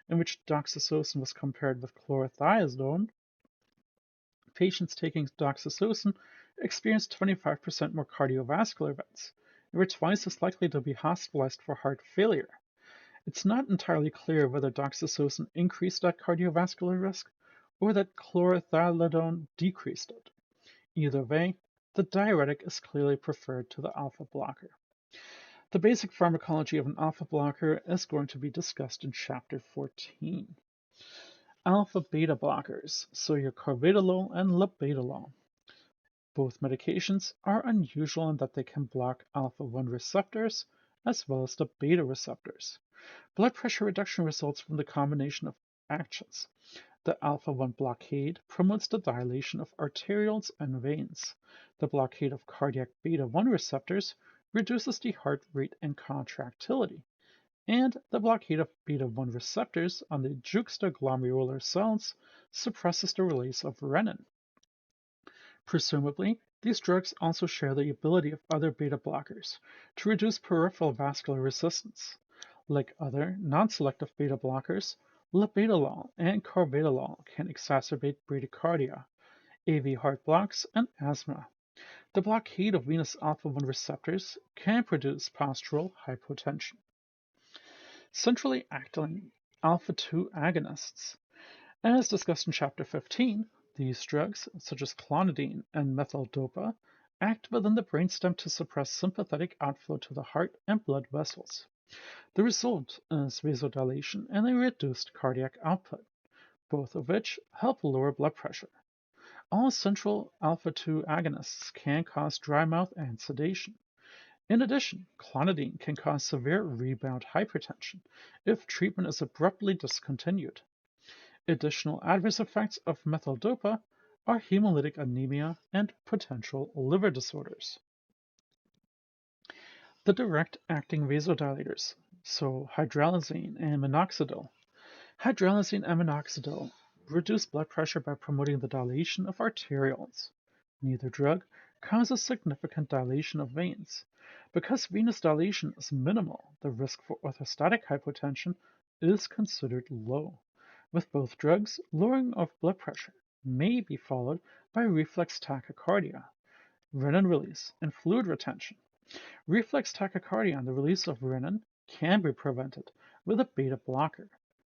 in which doxazosin was compared with chlorothiazide, patients taking doxazosin experienced 25% more cardiovascular events and were twice as likely to be hospitalized for heart failure. It's not entirely clear whether doxazosin increased that cardiovascular risk or that chlorothiazide decreased it. Either way, the diuretic is clearly preferred to the alpha blocker. The basic pharmacology of an alpha blocker is going to be discussed in Chapter 14. Alpha-beta blockers, so your carvedilol and labetalol. Both medications are unusual in that they can block alpha-1 receptors as well as the beta receptors. Blood pressure reduction results from the combination of actions. The alpha-1 blockade promotes the dilation of arterioles and veins. The blockade of cardiac beta-1 receptors reduces the heart rate and contractility. And the blockade of beta-1 receptors on the juxtaglomerular cells suppresses the release of renin. Presumably, these drugs also share the ability of other beta blockers to reduce peripheral vascular resistance. Like other non-selective beta blockers, labetalol and carvedilol can exacerbate bradycardia, AV heart blocks, and asthma. The blockade of venous alpha-1 receptors can produce postural hypotension. Centrally acting alpha-2 agonists. As discussed in Chapter 15, these drugs, such as clonidine and methyldopa, act within the brainstem to suppress sympathetic outflow to the heart and blood vessels. The result is vasodilation and a reduced cardiac output, both of which help lower blood pressure. All central alpha 2 agonists can cause dry mouth and sedation. In addition, clonidine can cause severe rebound hypertension if treatment is abruptly discontinued. Additional adverse effects of methyldopa are hemolytic anemia and potential liver disorders. The direct-acting vasodilators, so hydralazine and minoxidil. Hydralazine and minoxidil reduce blood pressure by promoting the dilation of arterioles. Neither drug causes significant dilation of veins. Because venous dilation is minimal, the risk for orthostatic hypotension is considered low. With both drugs, lowering of blood pressure may be followed by reflex tachycardia, renin release, and fluid retention. Reflex tachycardia and the release of renin can be prevented with a beta blocker.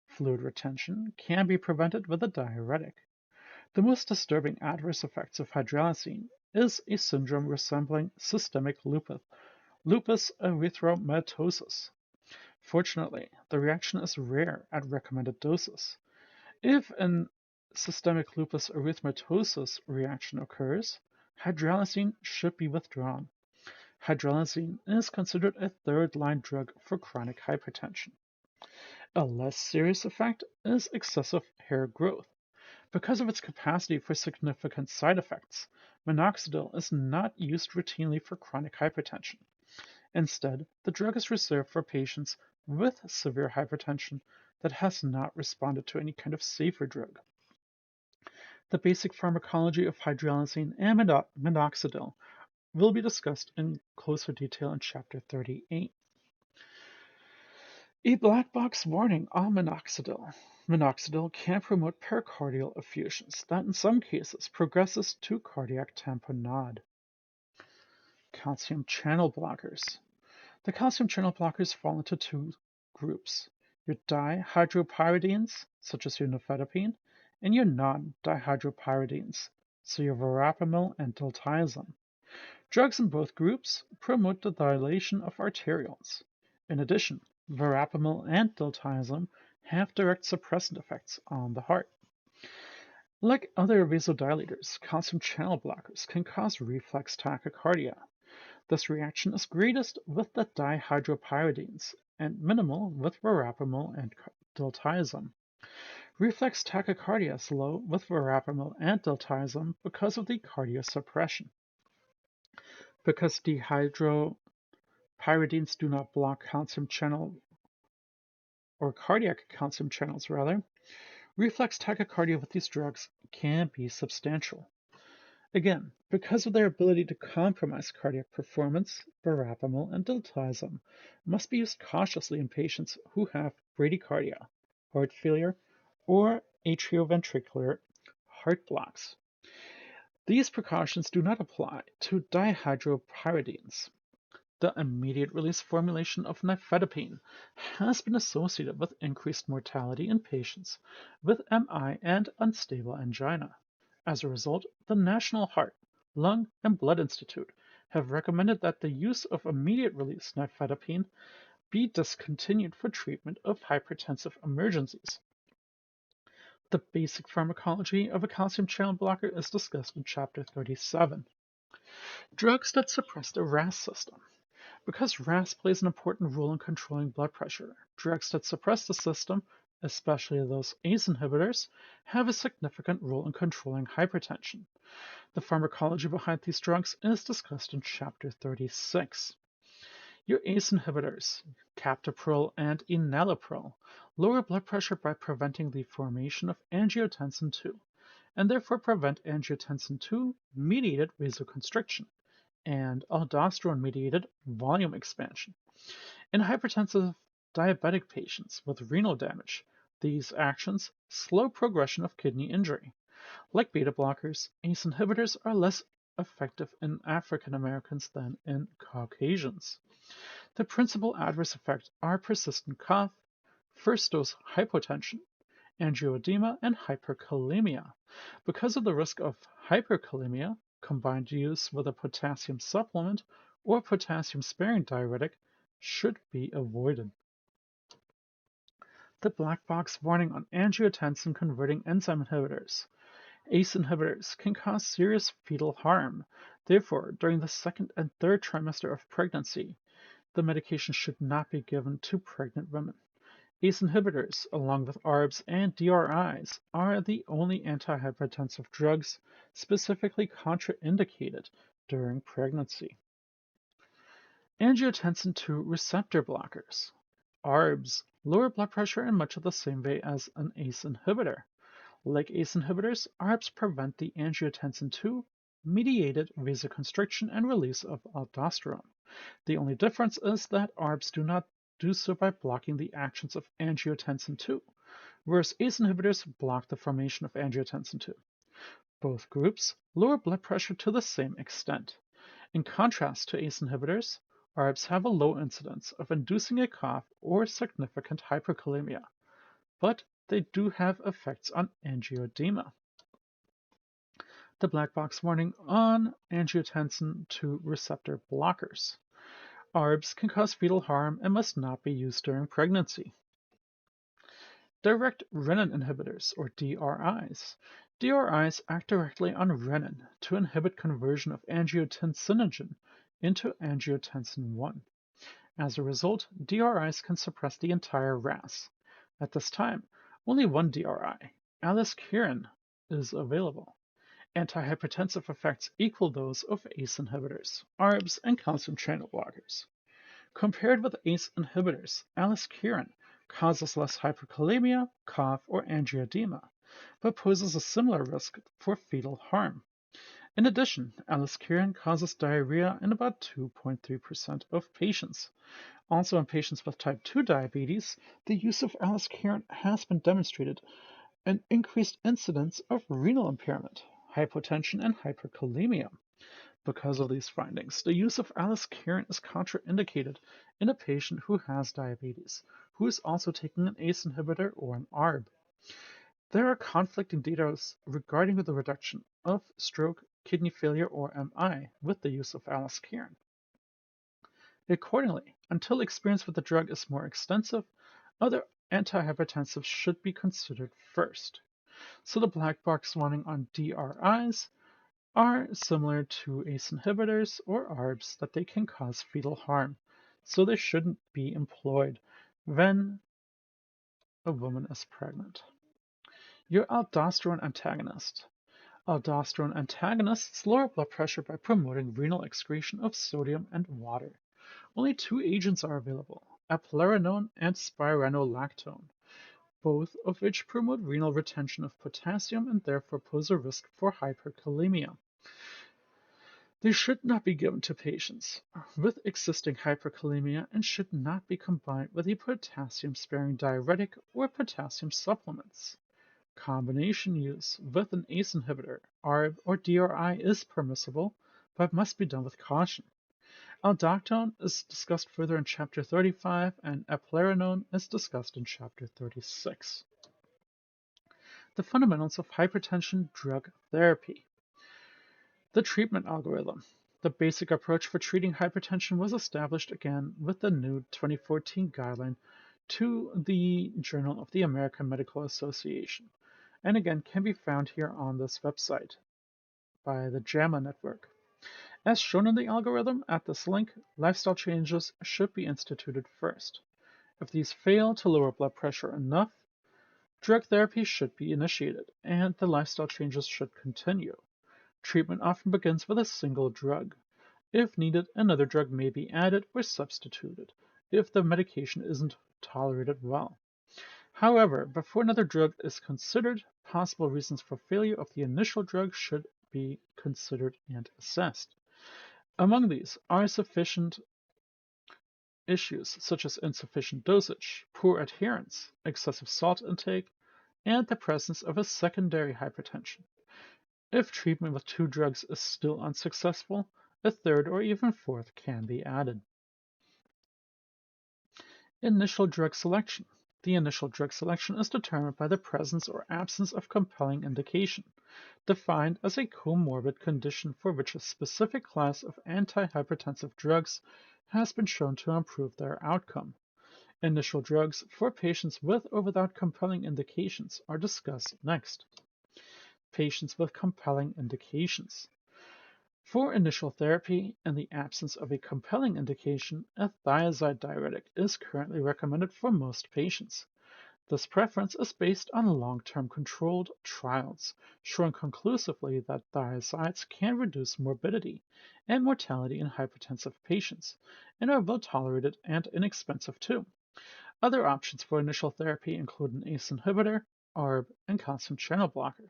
Fluid retention can be prevented with a diuretic. The most disturbing adverse effects of hydralazine is a syndrome resembling systemic lupus erythematosus. Fortunately, the reaction is rare at recommended doses. If an systemic lupus erythematosus reaction occurs, hydralazine should be withdrawn. Hydralazine is considered a third-line drug for chronic hypertension. A less serious effect is excessive hair growth. Because of its capacity for significant side effects, minoxidil is not used routinely for chronic hypertension. Instead, the drug is reserved for patients with severe hypertension that has not responded to any kind of safer drug. The basic pharmacology of hydralazine and minoxidil will be discussed in closer detail in Chapter 38. A black box warning on minoxidil. Minoxidil can promote pericardial effusions that in some cases progresses to cardiac tamponade. Calcium channel blockers. The calcium channel blockers fall into two groups: your dihydropyridines, such as your nifedipine, and your non-dihydropyridines, so your verapamil and diltiazem. Drugs in both groups promote the dilation of arterioles. In addition, verapamil and diltiazem have direct suppressant effects on the heart. Like other vasodilators, calcium channel blockers can cause reflex tachycardia. This reaction is greatest with the dihydropyridines and minimal with verapamil and diltiazem. Reflex tachycardia is low with verapamil and diltiazem because of the cardiosuppression. Because dihydropyridines do not block calcium channel or cardiac calcium channels rather, reflex tachycardia with these drugs can be substantial. Again, because of their ability to compromise cardiac performance, verapamil and diltiazem must be used cautiously in patients who have bradycardia, heart failure, or atrioventricular heart blocks. These precautions do not apply to dihydropyridines. The immediate-release formulation of nifedipine has been associated with increased mortality in patients with MI and unstable angina. As a result, the National Heart, Lung, and Blood Institute have recommended that the use of immediate-release nifedipine be discontinued for treatment of hypertensive emergencies. The basic pharmacology of a calcium channel blocker is discussed in Chapter 37. Drugs that suppress the RAS system. Because RAS plays an important role in controlling blood pressure, drugs that suppress the system, especially those ACE inhibitors, have a significant role in controlling hypertension. The pharmacology behind these drugs is discussed in Chapter 36. Your ACE inhibitors, captopril and enalapril, lower blood pressure by preventing the formation of angiotensin-2, and therefore prevent angiotensin-2 mediated vasoconstriction and aldosterone-mediated volume expansion. In hypertensive diabetic patients with renal damage, these actions slow progression of kidney injury. Like beta blockers, ACE inhibitors are less effective in African Americans than in Caucasians. The principal adverse effects are persistent cough, first dose hypotension, angioedema, and hyperkalemia. Because of the risk of hyperkalemia, combined use with a potassium supplement or potassium-sparing diuretic should be avoided. The black box warning on angiotensin-converting enzyme inhibitors. ACE inhibitors can cause serious fetal harm. Therefore, during the second and third trimester of pregnancy, the medication should not be given to pregnant women. ACE inhibitors, along with ARBs and DRIs, are the only antihypertensive drugs specifically contraindicated during pregnancy. Angiotensin II receptor blockers. ARBs lower blood pressure in much of the same way as an ACE inhibitor. Like ACE inhibitors, ARBs prevent the angiotensin II mediated vasoconstriction and release of aldosterone. The only difference is that ARBs do not do so by blocking the actions of angiotensin II, whereas ACE inhibitors block the formation of angiotensin II. Both groups lower blood pressure to the same extent. In contrast to ACE inhibitors, ARBs have a low incidence of inducing a cough or significant hyperkalemia, but they do have effects on angioedema. The black box warning on angiotensin II receptor blockers. ARBs can cause fetal harm and must not be used during pregnancy. Direct renin inhibitors, or DRIs. DRIs act directly on renin to inhibit conversion of angiotensinogen into angiotensin I. As a result, DRIs can suppress the entire RAS. At this time, only one DRI, aliskiren, is available. Antihypertensive effects equal those of ACE inhibitors, ARBs, and calcium channel blockers. Compared with ACE inhibitors, aliskiren causes less hyperkalemia, cough, or angioedema, but poses a similar risk for fetal harm. In addition, aliskiren causes diarrhea in about 2.3% of patients. Also, in patients with type 2 diabetes, the use of aliskiren has been demonstrated an increased incidence of renal impairment, hypotension, and hyperkalemia. Because of these findings, the use of aliskiren is contraindicated in a patient who has diabetes, who is also taking an ACE inhibitor or an ARB. There are conflicting data regarding the reduction of stroke, kidney failure, or MI with the use of aliskiren. Accordingly, until experience with the drug is more extensive, other antihypertensives should be considered first. So the black box warning on DRIs are similar to ACE inhibitors or ARBs that they can cause fetal harm, so they shouldn't be employed when a woman is pregnant. Your aldosterone antagonist. Aldosterone antagonists lower blood pressure by promoting renal excretion of sodium and water. Only two agents are available, eplerenone and spironolactone, both of which promote renal retention of potassium and therefore pose a risk for hyperkalemia. They should not be given to patients with existing hyperkalemia and should not be combined with a potassium-sparing diuretic or potassium supplements. Combination use with an ACE inhibitor, ARB, or DRI is permissible, but must be done with caution. Aldactone is discussed further in Chapter 35, and eplerenone is discussed in Chapter 36. The fundamentals of hypertension drug therapy. The treatment algorithm. The basic approach for treating hypertension was established again with the new 2014 guideline to the Journal of the American Medical Association, and again can be found here on this website by the JAMA network. As shown in the algorithm at this link, lifestyle changes should be instituted first. If these fail to lower blood pressure enough, drug therapy should be initiated, and the lifestyle changes should continue. Treatment often begins with a single drug. If needed, another drug may be added or substituted if the medication isn't tolerated well. However, before another drug is considered, possible reasons for failure of the initial drug should be considered and assessed. Among these are sufficient issues such as insufficient dosage, poor adherence, excessive salt intake, and the presence of a secondary hypertension. If treatment with two drugs is still unsuccessful, a third or even fourth can be added. Initial drug selection. The initial drug selection is determined by the presence or absence of compelling indication, defined as a comorbid condition for which a specific class of antihypertensive drugs has been shown to improve their outcome. Initial drugs for patients with or without compelling indications are discussed next. Patients with compelling indications. For initial therapy, in the absence of a compelling indication, a thiazide diuretic is currently recommended for most patients. This preference is based on long-term controlled trials, showing conclusively that thiazides can reduce morbidity and mortality in hypertensive patients, and are well tolerated and inexpensive too. Other options for initial therapy include an ACE inhibitor, ARB, and calcium channel blocker,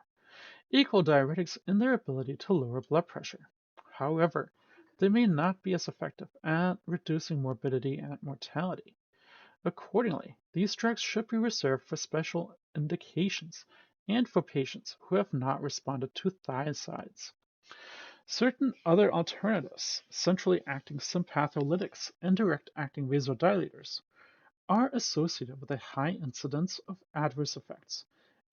equal diuretics in their ability to lower blood pressure. However, they may not be as effective at reducing morbidity and mortality. Accordingly, these drugs should be reserved for special indications and for patients who have not responded to thiazides. Certain other alternatives, centrally acting sympatholytics and direct acting vasodilators, are associated with a high incidence of adverse effects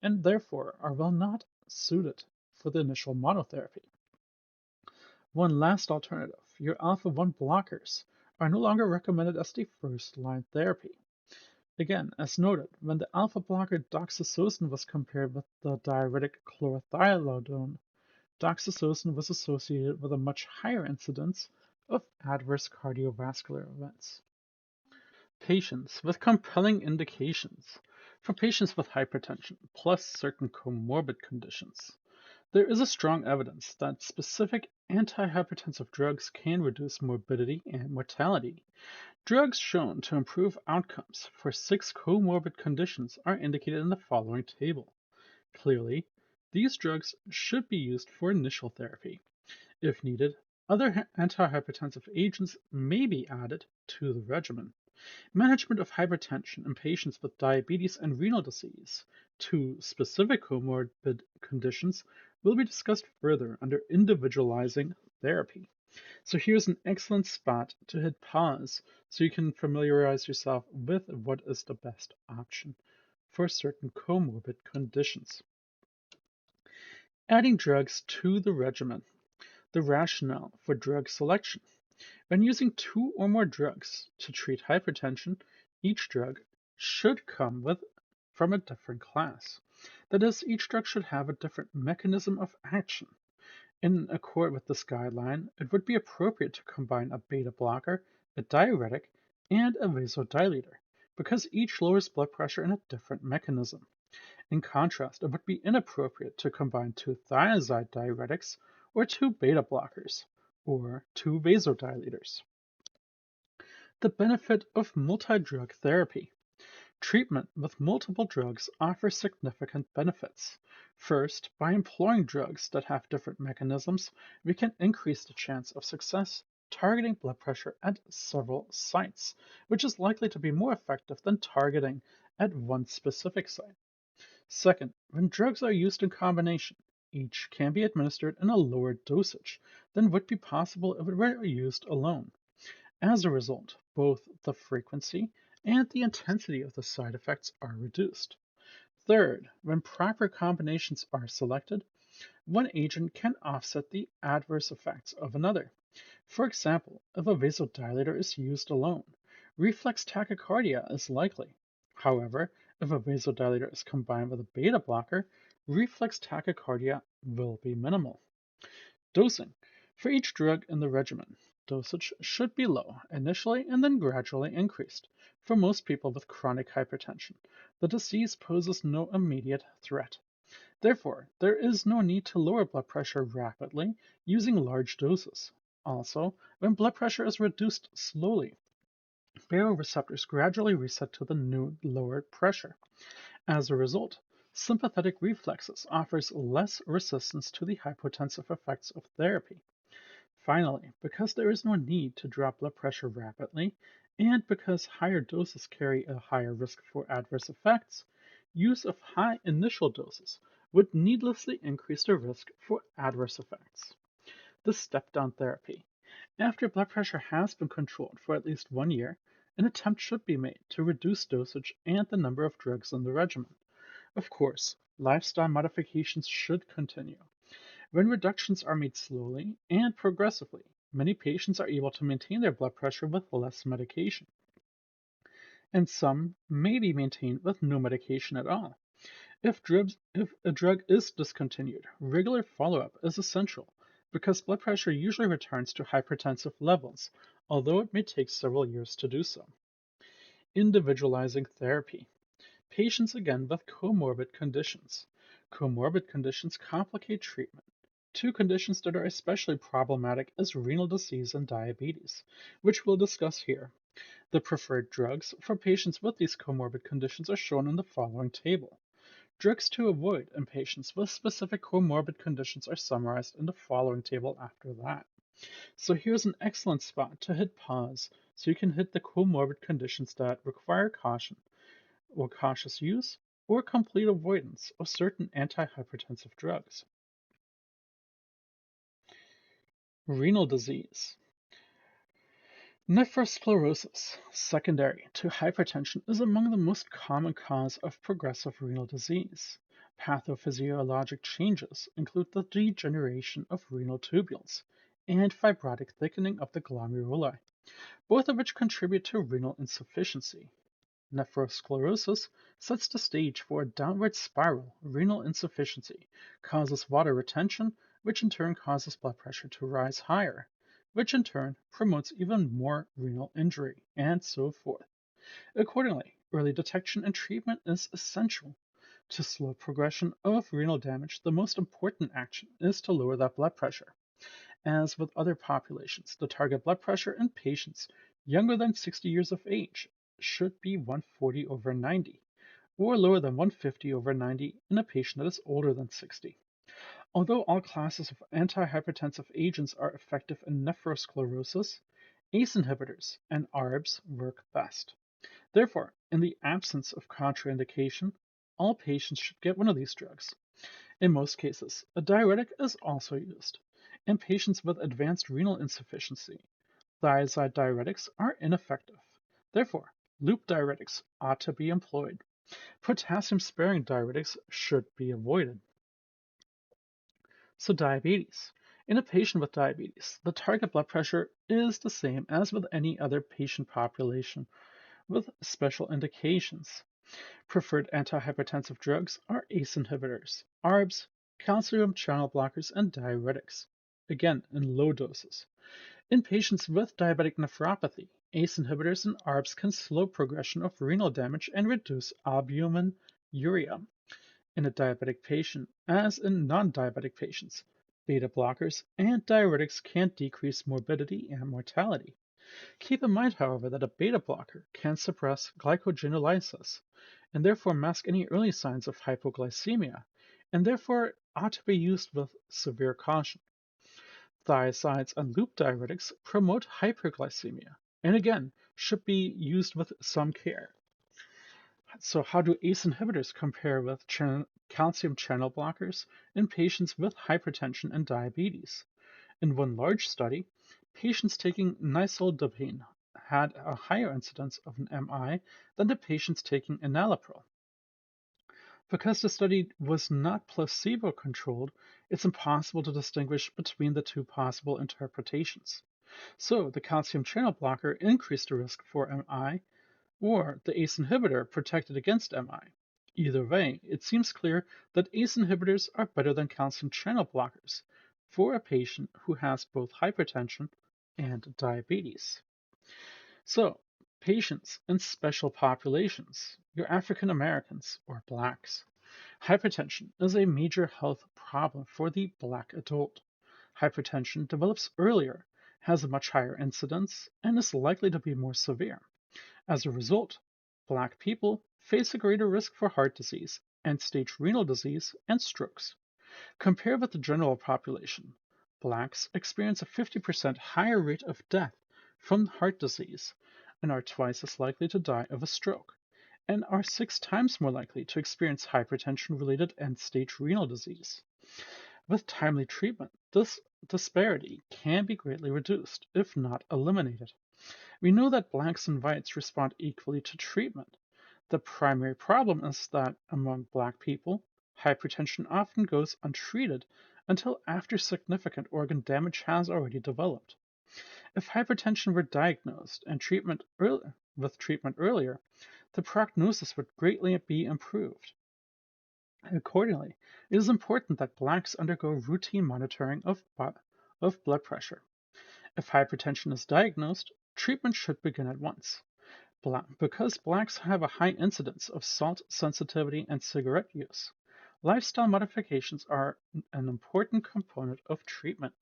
and therefore are well not suited for the initial monotherapy. One last alternative, your alpha 1 blockers, are no longer recommended as the first line therapy. Again, as noted, when the alpha blocker doxazosin was compared with the diuretic chlorothiazidone, doxazosin was associated with a much higher incidence of adverse cardiovascular events. Patients with compelling indications. For patients with hypertension, plus certain comorbid conditions, there is a strong evidence that specific antihypertensive drugs can reduce morbidity and mortality. Drugs shown to improve outcomes for 6 comorbid conditions are indicated in the following table. Clearly, these drugs should be used for initial therapy. If needed, other antihypertensive agents may be added to the regimen. Management of hypertension in patients with diabetes and renal disease, two specific comorbid conditions, will be discussed further under individualizing therapy. So here's an excellent spot to hit pause so you can familiarize yourself with what is the best option for certain comorbid conditions. Adding drugs to the regimen. The rationale for drug selection. When using 2 or more drugs to treat hypertension, each drug should come from a different class. That is, each drug should have a different mechanism of action. In accord with this guideline, it would be appropriate to combine a beta blocker, a diuretic, and a vasodilator, because each lowers blood pressure in a different mechanism. In contrast, it would be inappropriate to combine 2 thiazide diuretics or 2 beta blockers, or 2 vasodilators. The benefit of multi-drug therapy. Treatment with multiple drugs offers significant benefits. First, by employing drugs that have different mechanisms, we can increase the chance of success targeting blood pressure at several sites, which is likely to be more effective than targeting at one specific site. Second, when drugs are used in combination, each can be administered in a lower dosage than would be possible if it were used alone. As a result, both the frequency and the intensity of the side effects are reduced. Third, when proper combinations are selected, one agent can offset the adverse effects of another. For example, if a vasodilator is used alone, reflex tachycardia is likely. However, if a vasodilator is combined with a beta blocker, reflex tachycardia will be minimal. Dosing. For each drug in the regimen, dosage should be low initially and then gradually increased. For most people with chronic hypertension, the disease poses no immediate threat. Therefore, there is no need to lower blood pressure rapidly using large doses. Also, when blood pressure is reduced slowly, baroreceptors gradually reset to the new lowered pressure. As a result, sympathetic reflexes offers less resistance to the hypotensive effects of therapy. Finally, because there is no need to drop blood pressure rapidly, and because higher doses carry a higher risk for adverse effects, use of high initial doses would needlessly increase the risk for adverse effects. The step-down therapy. After blood pressure has been controlled for at least 1 year, an attempt should be made to reduce dosage and the number of drugs in the regimen. Of course, lifestyle modifications should continue. When reductions are made slowly and progressively, many patients are able to maintain their blood pressure with less medication, and some may be maintained with no medication at all. If a drug is discontinued, regular follow-up is essential because blood pressure usually returns to hypertensive levels, although it may take several years to do so. Individualizing therapy. Patients again with comorbid conditions. Comorbid conditions complicate treatment. Two conditions that are especially problematic is renal disease and diabetes, which we'll discuss here. The preferred drugs for patients with these comorbid conditions are shown in the following table. Drugs to avoid in patients with specific comorbid conditions are summarized in the following table after that. So here's an excellent spot to hit pause so you can hit the comorbid conditions that require caution or cautious use or complete avoidance of certain antihypertensive drugs. Renal disease. Nephrosclerosis, secondary to hypertension, is among the most common cause of progressive renal disease. Pathophysiologic changes include the degeneration of renal tubules and fibrotic thickening of the glomeruli, both of which contribute to renal insufficiency. Nephrosclerosis sets the stage for a downward spiral. Renal insufficiency causes water retention, which in turn causes blood pressure to rise higher, which in turn promotes even more renal injury, and so forth. Accordingly, early detection and treatment is essential. To slow progression of renal damage, the most important action is to lower that blood pressure. As with other populations, the target blood pressure in patients younger than 60 years of age should be 140 over 90, or lower than 150 over 90 in a patient that is older than 60. Although all classes of antihypertensive agents are effective in nephrosclerosis, ACE inhibitors and ARBs work best. Therefore, in the absence of contraindication, all patients should get one of these drugs. In most cases, a diuretic is also used. In patients with advanced renal insufficiency, thiazide diuretics are ineffective. Therefore, loop diuretics ought to be employed. Potassium-sparing diuretics should be avoided. So diabetes. In a patient with diabetes, the target blood pressure is the same as with any other patient population with special indications. Preferred antihypertensive drugs are ACE inhibitors, ARBs, calcium channel blockers, and diuretics, again in low doses. In patients with diabetic nephropathy, ACE inhibitors and ARBs can slow progression of renal damage and reduce albuminuria in a diabetic patient, as in non-diabetic patients. Beta blockers and diuretics can decrease morbidity and mortality. Keep in mind, however, that a beta blocker can suppress glycogenolysis and therefore mask any early signs of hypoglycemia, and therefore ought to be used with severe caution. Thiazides and loop diuretics promote hyperglycemia, and again, should be used with some care. So how do ACE inhibitors compare with calcium channel blockers in patients with hypertension and diabetes? In one large study, patients taking nisoldipine had a higher incidence of an MI than the patients taking enalapril. Because the study was not placebo-controlled, it's impossible to distinguish between the two possible interpretations. So the calcium channel blocker increased the risk for MI, or the ACE inhibitor protected against MI. Either way, it seems clear that ACE inhibitors are better than calcium channel blockers for a patient who has both hypertension and diabetes. So, patients in special populations, your African Americans or Blacks. Hypertension is a major health problem for the Black adult. Hypertension develops earlier, has a much higher incidence, and is likely to be more severe. As a result, Black people face a greater risk for heart disease, end-stage renal disease, and strokes. Compared with the general population, Blacks experience a 50% higher rate of death from heart disease and are twice as likely to die of a stroke, and are 6 times more likely to experience hypertension-related end-stage renal disease. With timely treatment, this disparity can be greatly reduced, if not eliminated. We know that blacks and whites respond equally to treatment. The primary problem is that among black people, hypertension often goes untreated until after significant organ damage has already developed. If hypertension were diagnosed and with treatment earlier, the prognosis would greatly be improved. Accordingly, it is important that blacks undergo routine monitoring of blood pressure. If hypertension is diagnosed, treatment should begin at once. Because blacks have a high incidence of salt sensitivity and cigarette use, lifestyle modifications are an important component of treatment.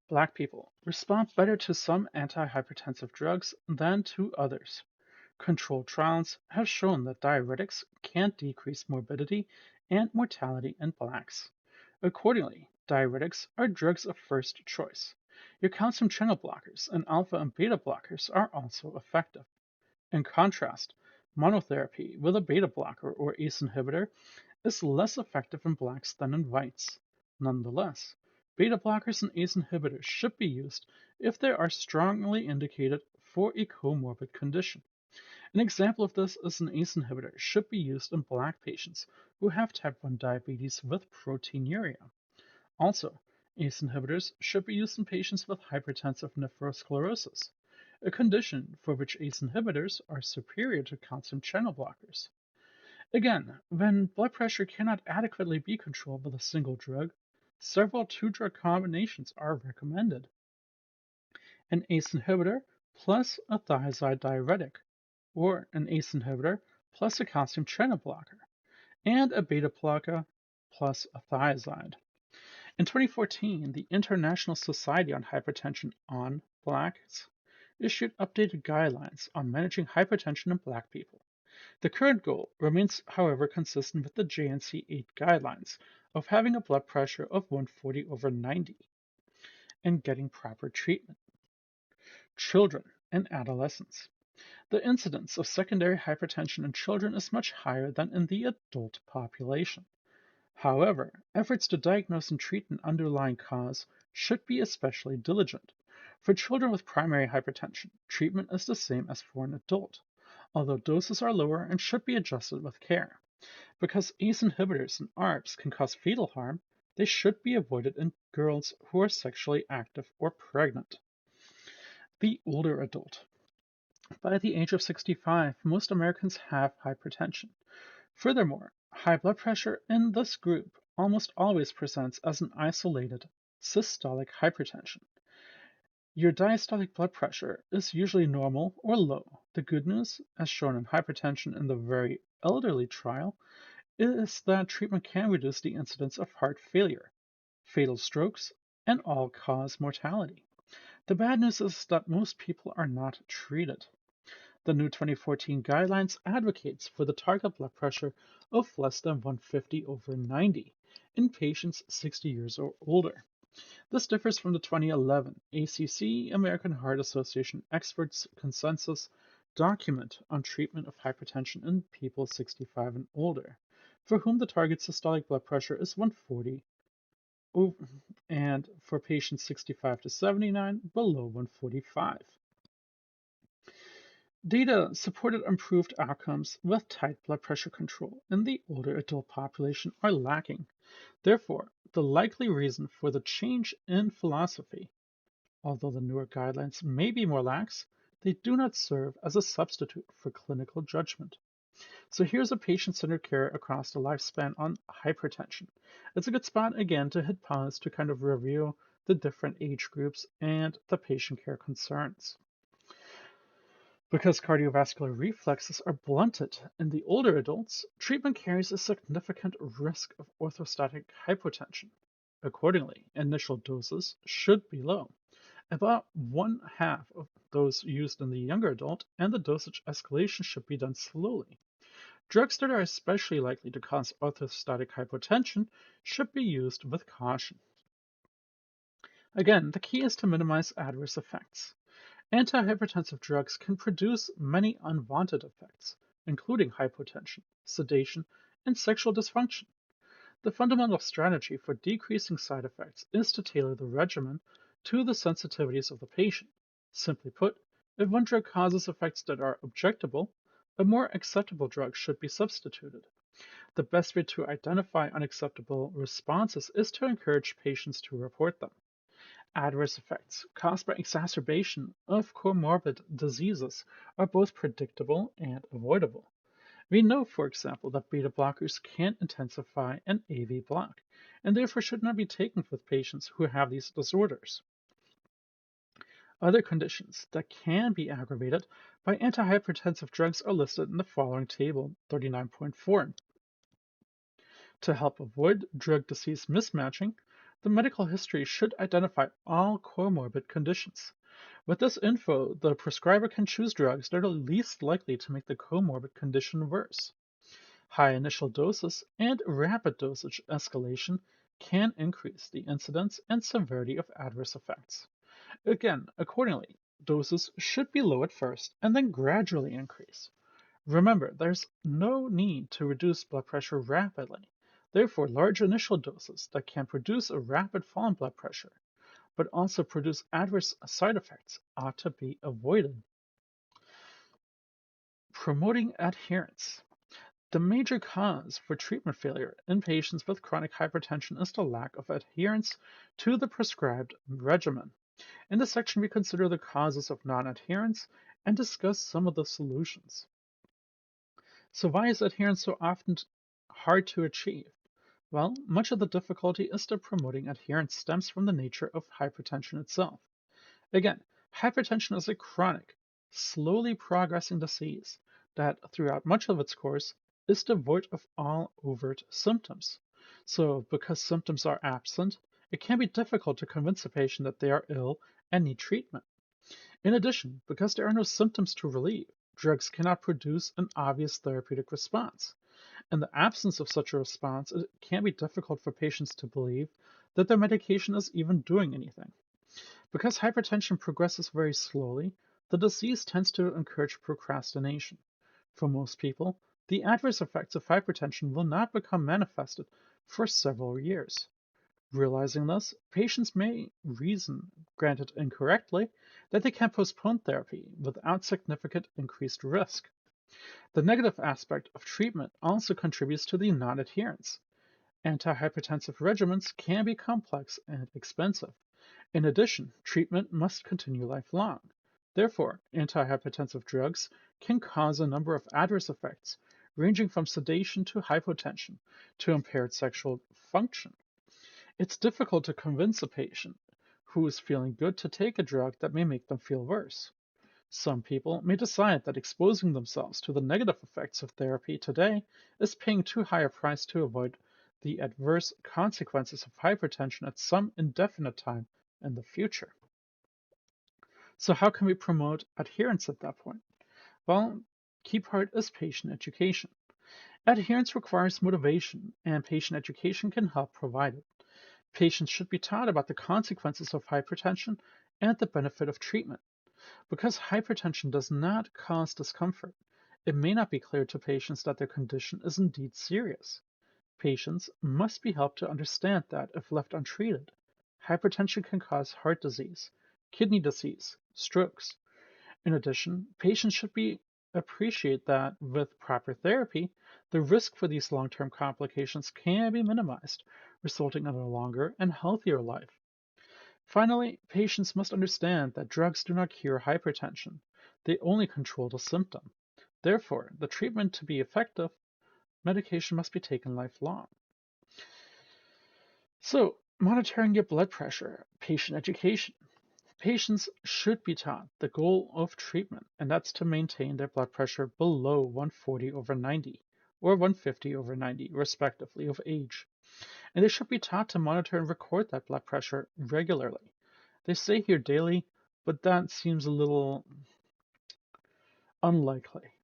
Black people respond better to some antihypertensive drugs than to others. Controlled trials have shown that diuretics can decrease morbidity and mortality in blacks. Accordingly, diuretics are drugs of first choice. Your calcium channel blockers and alpha and beta blockers are also effective. In contrast, monotherapy with a beta blocker or ACE inhibitor is less effective in blacks than in whites. Nonetheless, beta blockers and ACE inhibitors should be used if they are strongly indicated for a comorbid condition. An example of this is an ACE inhibitor should be used in black patients who have type 1 diabetes with proteinuria. Also, ACE inhibitors should be used in patients with hypertensive nephrosclerosis, a condition for which ACE inhibitors are superior to calcium channel blockers. Again, when blood pressure cannot adequately be controlled with a single drug, several two-drug combinations are recommended. An ACE inhibitor plus a thiazide diuretic, or an ACE inhibitor plus a calcium channel blocker, and a beta blocker plus a thiazide. In 2014, the International Society on Hypertension on Blacks issued updated guidelines on managing hypertension in black people. The current goal remains, however, consistent with the JNC 8 guidelines of having a blood pressure of 140 over 90 and getting proper treatment. Children and adolescents. The incidence of secondary hypertension in children is much higher than in the adult population. However, efforts to diagnose and treat an underlying cause should be especially diligent. For children with primary hypertension, treatment is the same as for an adult, although doses are lower and should be adjusted with care. Because ACE inhibitors and ARBs can cause fatal harm, they should be avoided in girls who are sexually active or pregnant. The older adult. By the age of 65, most Americans have hypertension. Furthermore, high blood pressure in this group almost always presents as an isolated systolic hypertension. Your diastolic blood pressure is usually normal or low. The good news, as shown in hypertension in the very elderly trial, is that treatment can reduce the incidence of heart failure, fatal strokes, and all-cause mortality. The bad news is that most people are not treated. The new 2014 guidelines advocates for the target blood pressure of less than 150 over 90 in patients 60 years or older. This differs from the 2011 ACC American Heart Association Experts Consensus document on treatment of hypertension in people 65 and older, for whom the target systolic blood pressure is 140 and for patients 65 to 79 below 145. Data supported improved outcomes with tight blood pressure control in the older adult population are lacking. Therefore, the likely reason for the change in philosophy, although the newer guidelines may be more lax, they do not serve as a substitute for clinical judgment. So here's a patient-centered care across the lifespan on hypertension. It's a good spot again to hit pause to kind of review the different age groups and the patient care concerns. Because cardiovascular reflexes are blunted in the older adults, treatment carries a significant risk of orthostatic hypotension. Accordingly, initial doses should be low, about one half of those used in the younger adult, and the dosage escalation should be done slowly. Drugs that are especially likely to cause orthostatic hypotension should be used with caution. Again, the key is to minimize adverse effects. Antihypertensive drugs can produce many unwanted effects, including hypotension, sedation, and sexual dysfunction. The fundamental strategy for decreasing side effects is to tailor the regimen to the sensitivities of the patient. Simply put, if one drug causes effects that are objectable, a more acceptable drug should be substituted. The best way to identify unacceptable responses is to encourage patients to report them. Adverse effects caused by exacerbation of comorbid diseases are both predictable and avoidable. We know, for example, that beta blockers can intensify an AV block, and therefore should not be taken with patients who have these disorders. Other conditions that can be aggravated by antihypertensive drugs are listed in the following table 39.4. To help avoid drug-disease mismatching, the medical history should identify all comorbid conditions. With this info, the prescriber can choose drugs that are least likely to make the comorbid condition worse. High initial doses and rapid dosage escalation can increase the incidence and severity of adverse effects. Again, accordingly, doses should be low at first and then gradually increase. Remember, there's no need to reduce blood pressure rapidly. Therefore, large initial doses that can produce a rapid fall in blood pressure, but also produce adverse side effects, ought to be avoided. Promoting adherence. The major cause for treatment failure in patients with chronic hypertension is the lack of adherence to the prescribed regimen. In this section, we consider the causes of non-adherence and discuss some of the solutions. So why is adherence so often hard to achieve? Well, much of the difficulty is that promoting adherence stems from the nature of hypertension itself. Again, hypertension is a chronic, slowly progressing disease that, throughout much of its course, is devoid of all overt symptoms. So, because symptoms are absent, it can be difficult to convince a patient that they are ill and need treatment. In addition, because there are no symptoms to relieve, drugs cannot produce an obvious therapeutic response. In the absence of such a response, it can be difficult for patients to believe that their medication is even doing anything. Because hypertension progresses very slowly, the disease tends to encourage procrastination. For most people, the adverse effects of hypertension will not become manifested for several years. Realizing this, patients may reason, granted incorrectly, that they can postpone therapy without significant increased risk. The negative aspect of treatment also contributes to the non-adherence. Antihypertensive regimens can be complex and expensive. In addition, treatment must continue lifelong. Therefore, antihypertensive drugs can cause a number of adverse effects, ranging from sedation to hypotension to impaired sexual function. It's difficult to convince a patient who is feeling good to take a drug that may make them feel worse. Some people may decide that exposing themselves to the negative effects of therapy today is paying too high a price to avoid the adverse consequences of hypertension at some indefinite time in the future. So, how can we promote adherence at that point? Well, key part is patient education. Adherence requires motivation, and patient education can help provide it. Patients should be taught about the consequences of hypertension and the benefit of treatment. Because hypertension does not cause discomfort, it may not be clear to patients that their condition is indeed serious. Patients must be helped to understand that if left untreated, hypertension can cause heart disease, kidney disease, strokes. In addition, patients should be appreciate that with proper therapy, the risk for these long-term complications can be minimized, resulting in a longer and healthier life. Finally, patients must understand that drugs do not cure hypertension. They only control the symptom. Therefore, the treatment to be effective, medication must be taken lifelong. So, monitoring your blood pressure, patient education. Patients should be taught the goal of treatment, and that's to maintain their blood pressure below 140 over 90 or 150 over 90, respectively, of age. And they should be taught to monitor and record that blood pressure regularly. They say here daily, but that seems a little unlikely.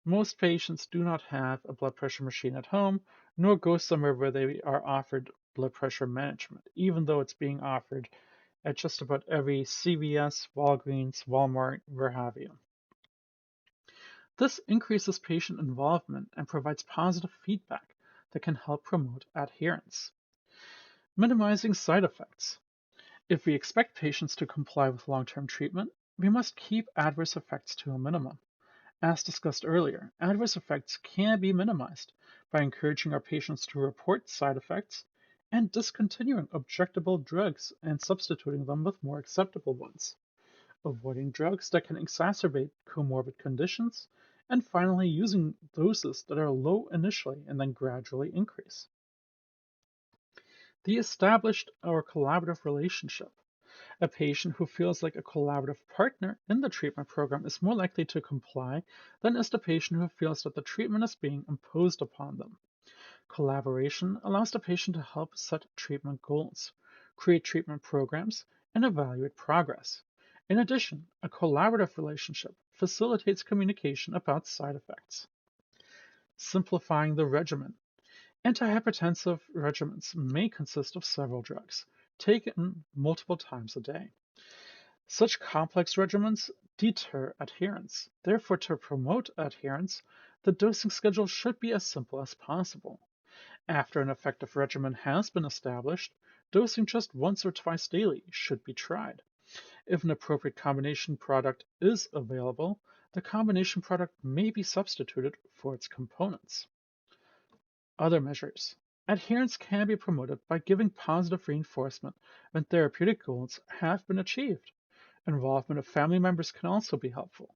Most patients do not have a blood pressure machine at home, nor go somewhere where they are offered blood pressure management, even though it's being offered at just about every CVS, Walgreens, Walmart, where have you. This increases patient involvement and provides positive feedback that can help promote adherence. Minimizing side effects. If we expect patients to comply with long-term treatment, we must keep adverse effects to a minimum. As discussed earlier, adverse effects can be minimized by encouraging our patients to report side effects and discontinuing objectable drugs and substituting them with more acceptable ones, avoiding drugs that can exacerbate comorbid conditions, and finally using doses that are low initially and then gradually increase. The established or collaborative relationship. A patient who feels like a collaborative partner in the treatment program is more likely to comply than is the patient who feels that the treatment is being imposed upon them. Collaboration allows the patient to help set treatment goals, create treatment programs, and evaluate progress. In addition, a collaborative relationship facilitates communication about side effects. Simplifying the regimen. Antihypertensive regimens may consist of several drugs, taken multiple times a day. Such complex regimens deter adherence. Therefore, to promote adherence, the dosing schedule should be as simple as possible. After an effective regimen has been established, dosing just once or twice daily should be tried. If an appropriate combination product is available, the combination product may be substituted for its components. Other measures. Adherence can be promoted by giving positive reinforcement when therapeutic goals have been achieved. Involvement of family members can also be helpful.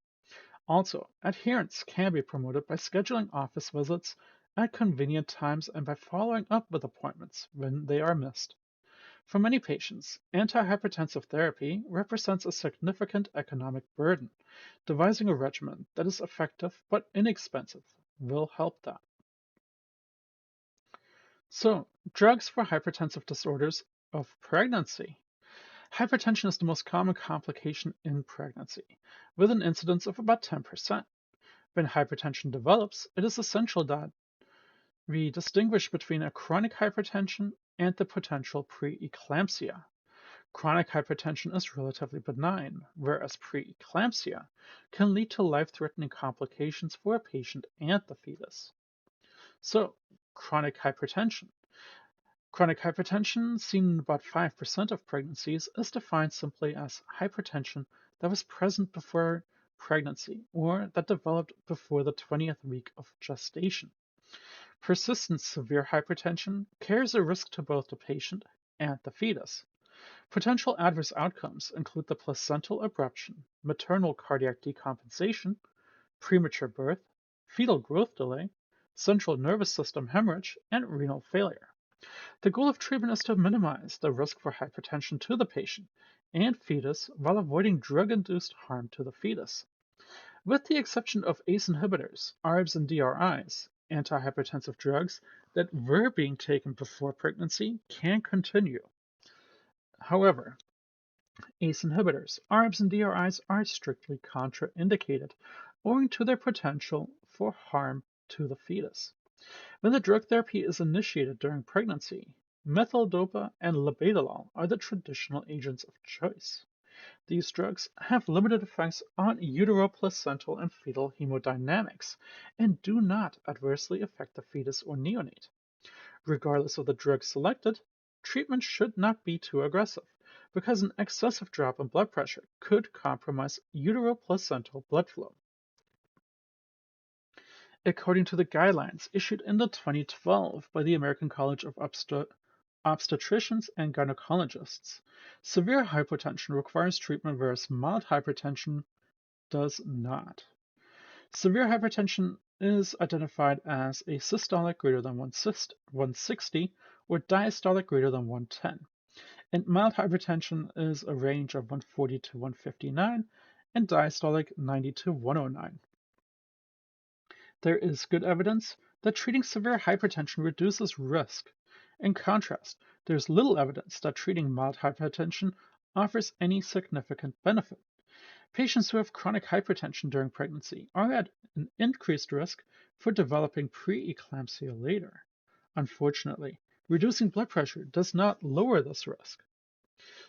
Also, adherence can be promoted by scheduling office visits at convenient times and by following up with appointments when they are missed. For many patients, antihypertensive therapy represents a significant economic burden. Devising a regimen that is effective but inexpensive will help that. So, drugs for hypertensive disorders of pregnancy. Hypertension is the most common complication in pregnancy, with an incidence of about 10%. When hypertension develops, it is essential that we distinguish between a chronic hypertension and the potential preeclampsia. Chronic hypertension is relatively benign, whereas preeclampsia can lead to life-threatening complications for a patient and the fetus. So, chronic hypertension. Chronic hypertension, seen in about 5% of pregnancies, is defined simply as hypertension that was present before pregnancy or that developed before the 20th week of gestation. Persistent severe hypertension carries a risk to both the patient and the fetus. Potential adverse outcomes include the placental abruption, maternal cardiac decompensation, premature birth, fetal growth delay, central nervous system hemorrhage, and renal failure. The goal of treatment is to minimize the risk for hypertension to the patient and fetus while avoiding drug-induced harm to the fetus. With the exception of ACE inhibitors, ARBs, and DRIs, antihypertensive drugs that were being taken before pregnancy can continue. However, ACE inhibitors, ARBs, and DRIs are strictly contraindicated owing to their potential for harm to the fetus. When the drug therapy is initiated during pregnancy, methyldopa and labetalol are the traditional agents of choice. These drugs have limited effects on uteroplacental and fetal hemodynamics and do not adversely affect the fetus or neonate. Regardless of the drug selected, treatment should not be too aggressive because an excessive drop in blood pressure could compromise uteroplacental blood flow. According to the guidelines issued in 2012 by the American College of Obstetricians and Gynecologists, severe hypotension requires treatment whereas mild hypertension does not. Severe hypertension is identified as a systolic greater than 160 or diastolic greater than 110, and mild hypertension is a range of 140 to 159 and diastolic 90 to 109. There is good evidence that treating severe hypertension reduces risk. In contrast, there is little evidence that treating mild hypertension offers any significant benefit. Patients who have chronic hypertension during pregnancy are at an increased risk for developing preeclampsia later. Unfortunately, reducing blood pressure does not lower this risk.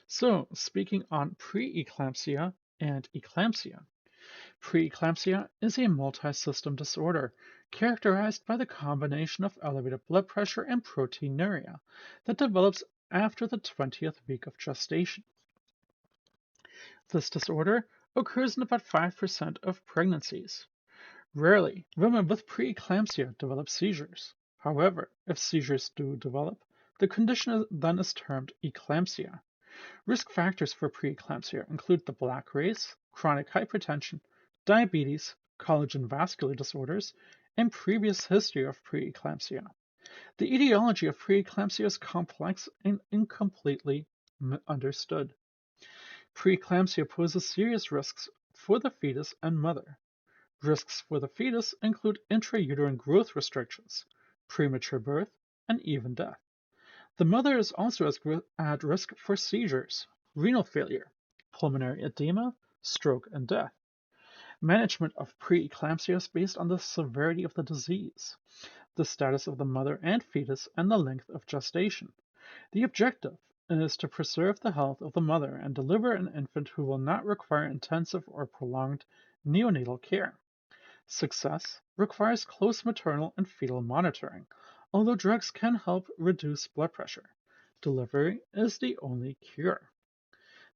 So, speaking on preeclampsia and eclampsia. Preeclampsia is a multi-system disorder characterized by the combination of elevated blood pressure and proteinuria that develops after the 20th week of gestation. This disorder occurs in about 5% of pregnancies. Rarely, women with preeclampsia develop seizures. However, if seizures do develop, the condition then is termed eclampsia. Risk factors for preeclampsia include the black race, chronic hypertension, diabetes, collagen vascular disorders, and previous history of preeclampsia. The etiology of preeclampsia is complex and incompletely understood. Preeclampsia poses serious risks for the fetus and mother. Risks for the fetus include intrauterine growth restrictions, premature birth, and even death. The mother is also at risk for seizures, renal failure, pulmonary edema, stroke, and death. Management of preeclampsia is based on the severity of the disease, the status of the mother and fetus, and the length of gestation. The objective is to preserve the health of the mother and deliver an infant who will not require intensive or prolonged neonatal care. Success requires close maternal and fetal monitoring, although drugs can help reduce blood pressure. Delivery is the only cure.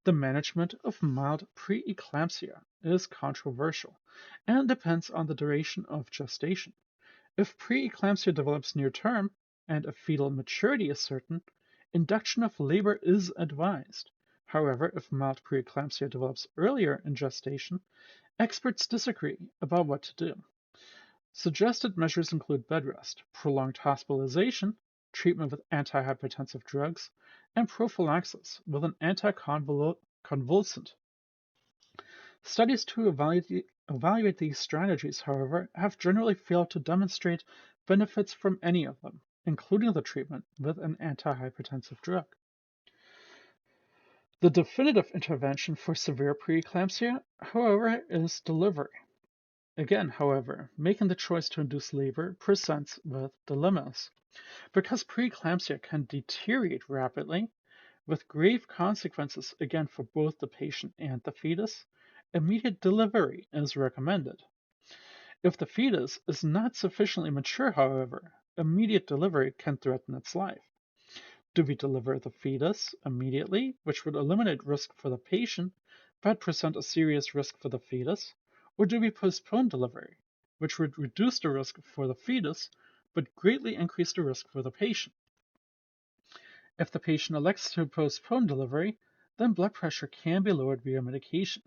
The management of mild preeclampsia is controversial and depends on the duration of gestation. If preeclampsia develops near term and if fetal maturity is certain, induction of labor is advised. However, if mild preeclampsia develops earlier in gestation, experts disagree about what to do. Suggested measures include bed rest, prolonged hospitalization, treatment with antihypertensive drugs, and prophylaxis with an anticonvulsant. Studies to evaluate these strategies, however, have generally failed to demonstrate benefits from any of them, including the treatment with an antihypertensive drug. The definitive intervention for severe preeclampsia, however, is delivery. Again, however, making the choice to induce labor presents with dilemmas. Because preeclampsia can deteriorate rapidly, with grave consequences again for both the patient and the fetus, immediate delivery is recommended. If the fetus is not sufficiently mature, however, immediate delivery can threaten its life. Do we deliver the fetus immediately, which would eliminate risk for the patient, but present a serious risk for the fetus? Or do we postpone delivery, which would reduce the risk for the fetus, but greatly increase the risk for the patient? If the patient elects to postpone delivery, then blood pressure can be lowered via medication.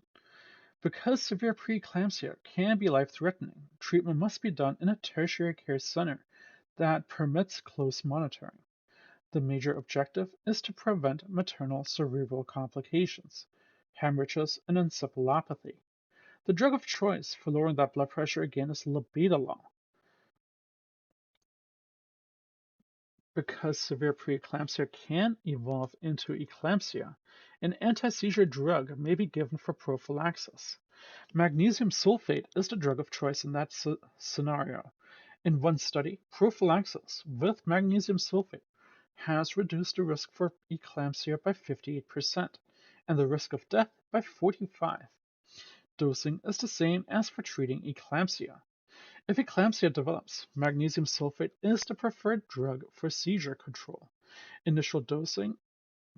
Because severe preeclampsia can be life-threatening, treatment must be done in a tertiary care center that permits close monitoring. The major objective is to prevent maternal cerebral complications, hemorrhages, and encephalopathy. The drug of choice for lowering that blood pressure again is labetalol. Because severe preeclampsia can evolve into eclampsia, an anti-seizure drug may be given for prophylaxis. Magnesium sulfate is the drug of choice in that scenario. In one study, prophylaxis with magnesium sulfate has reduced the risk for eclampsia by 58% and the risk of death by 45%. Dosing is the same as for treating eclampsia. If eclampsia develops, magnesium sulfate is the preferred drug for seizure control. Initial dosing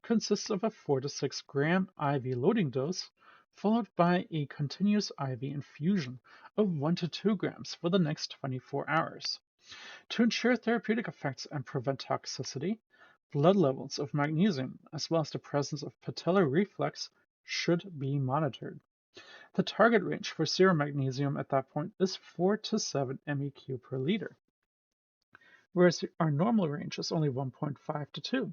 consists of a 4 to 6 gram IV loading dose, followed by a continuous IV infusion of 1 to 2 grams for the next 24 hours. To ensure therapeutic effects and prevent toxicity, blood levels of magnesium, as well as the presence of patellar reflex, should be monitored. The target range for serum magnesium at that point is 4 to 7 MEq per liter, whereas our normal range is only 1.5 to 2.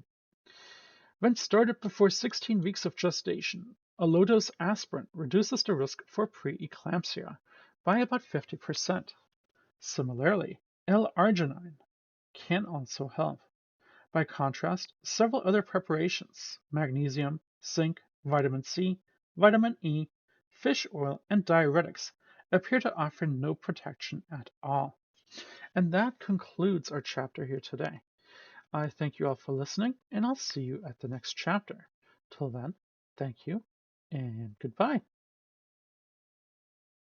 When started before 16 weeks of gestation, a low-dose aspirin reduces the risk for preeclampsia by about 50%. Similarly, L-arginine can also help. By contrast, several other preparations, magnesium, zinc, vitamin C, vitamin E, fish oil, and diuretics, appear to offer no protection at all. And that concludes our chapter here today. I thank you all for listening, and I'll see you at the next chapter. Till then, thank you, and goodbye.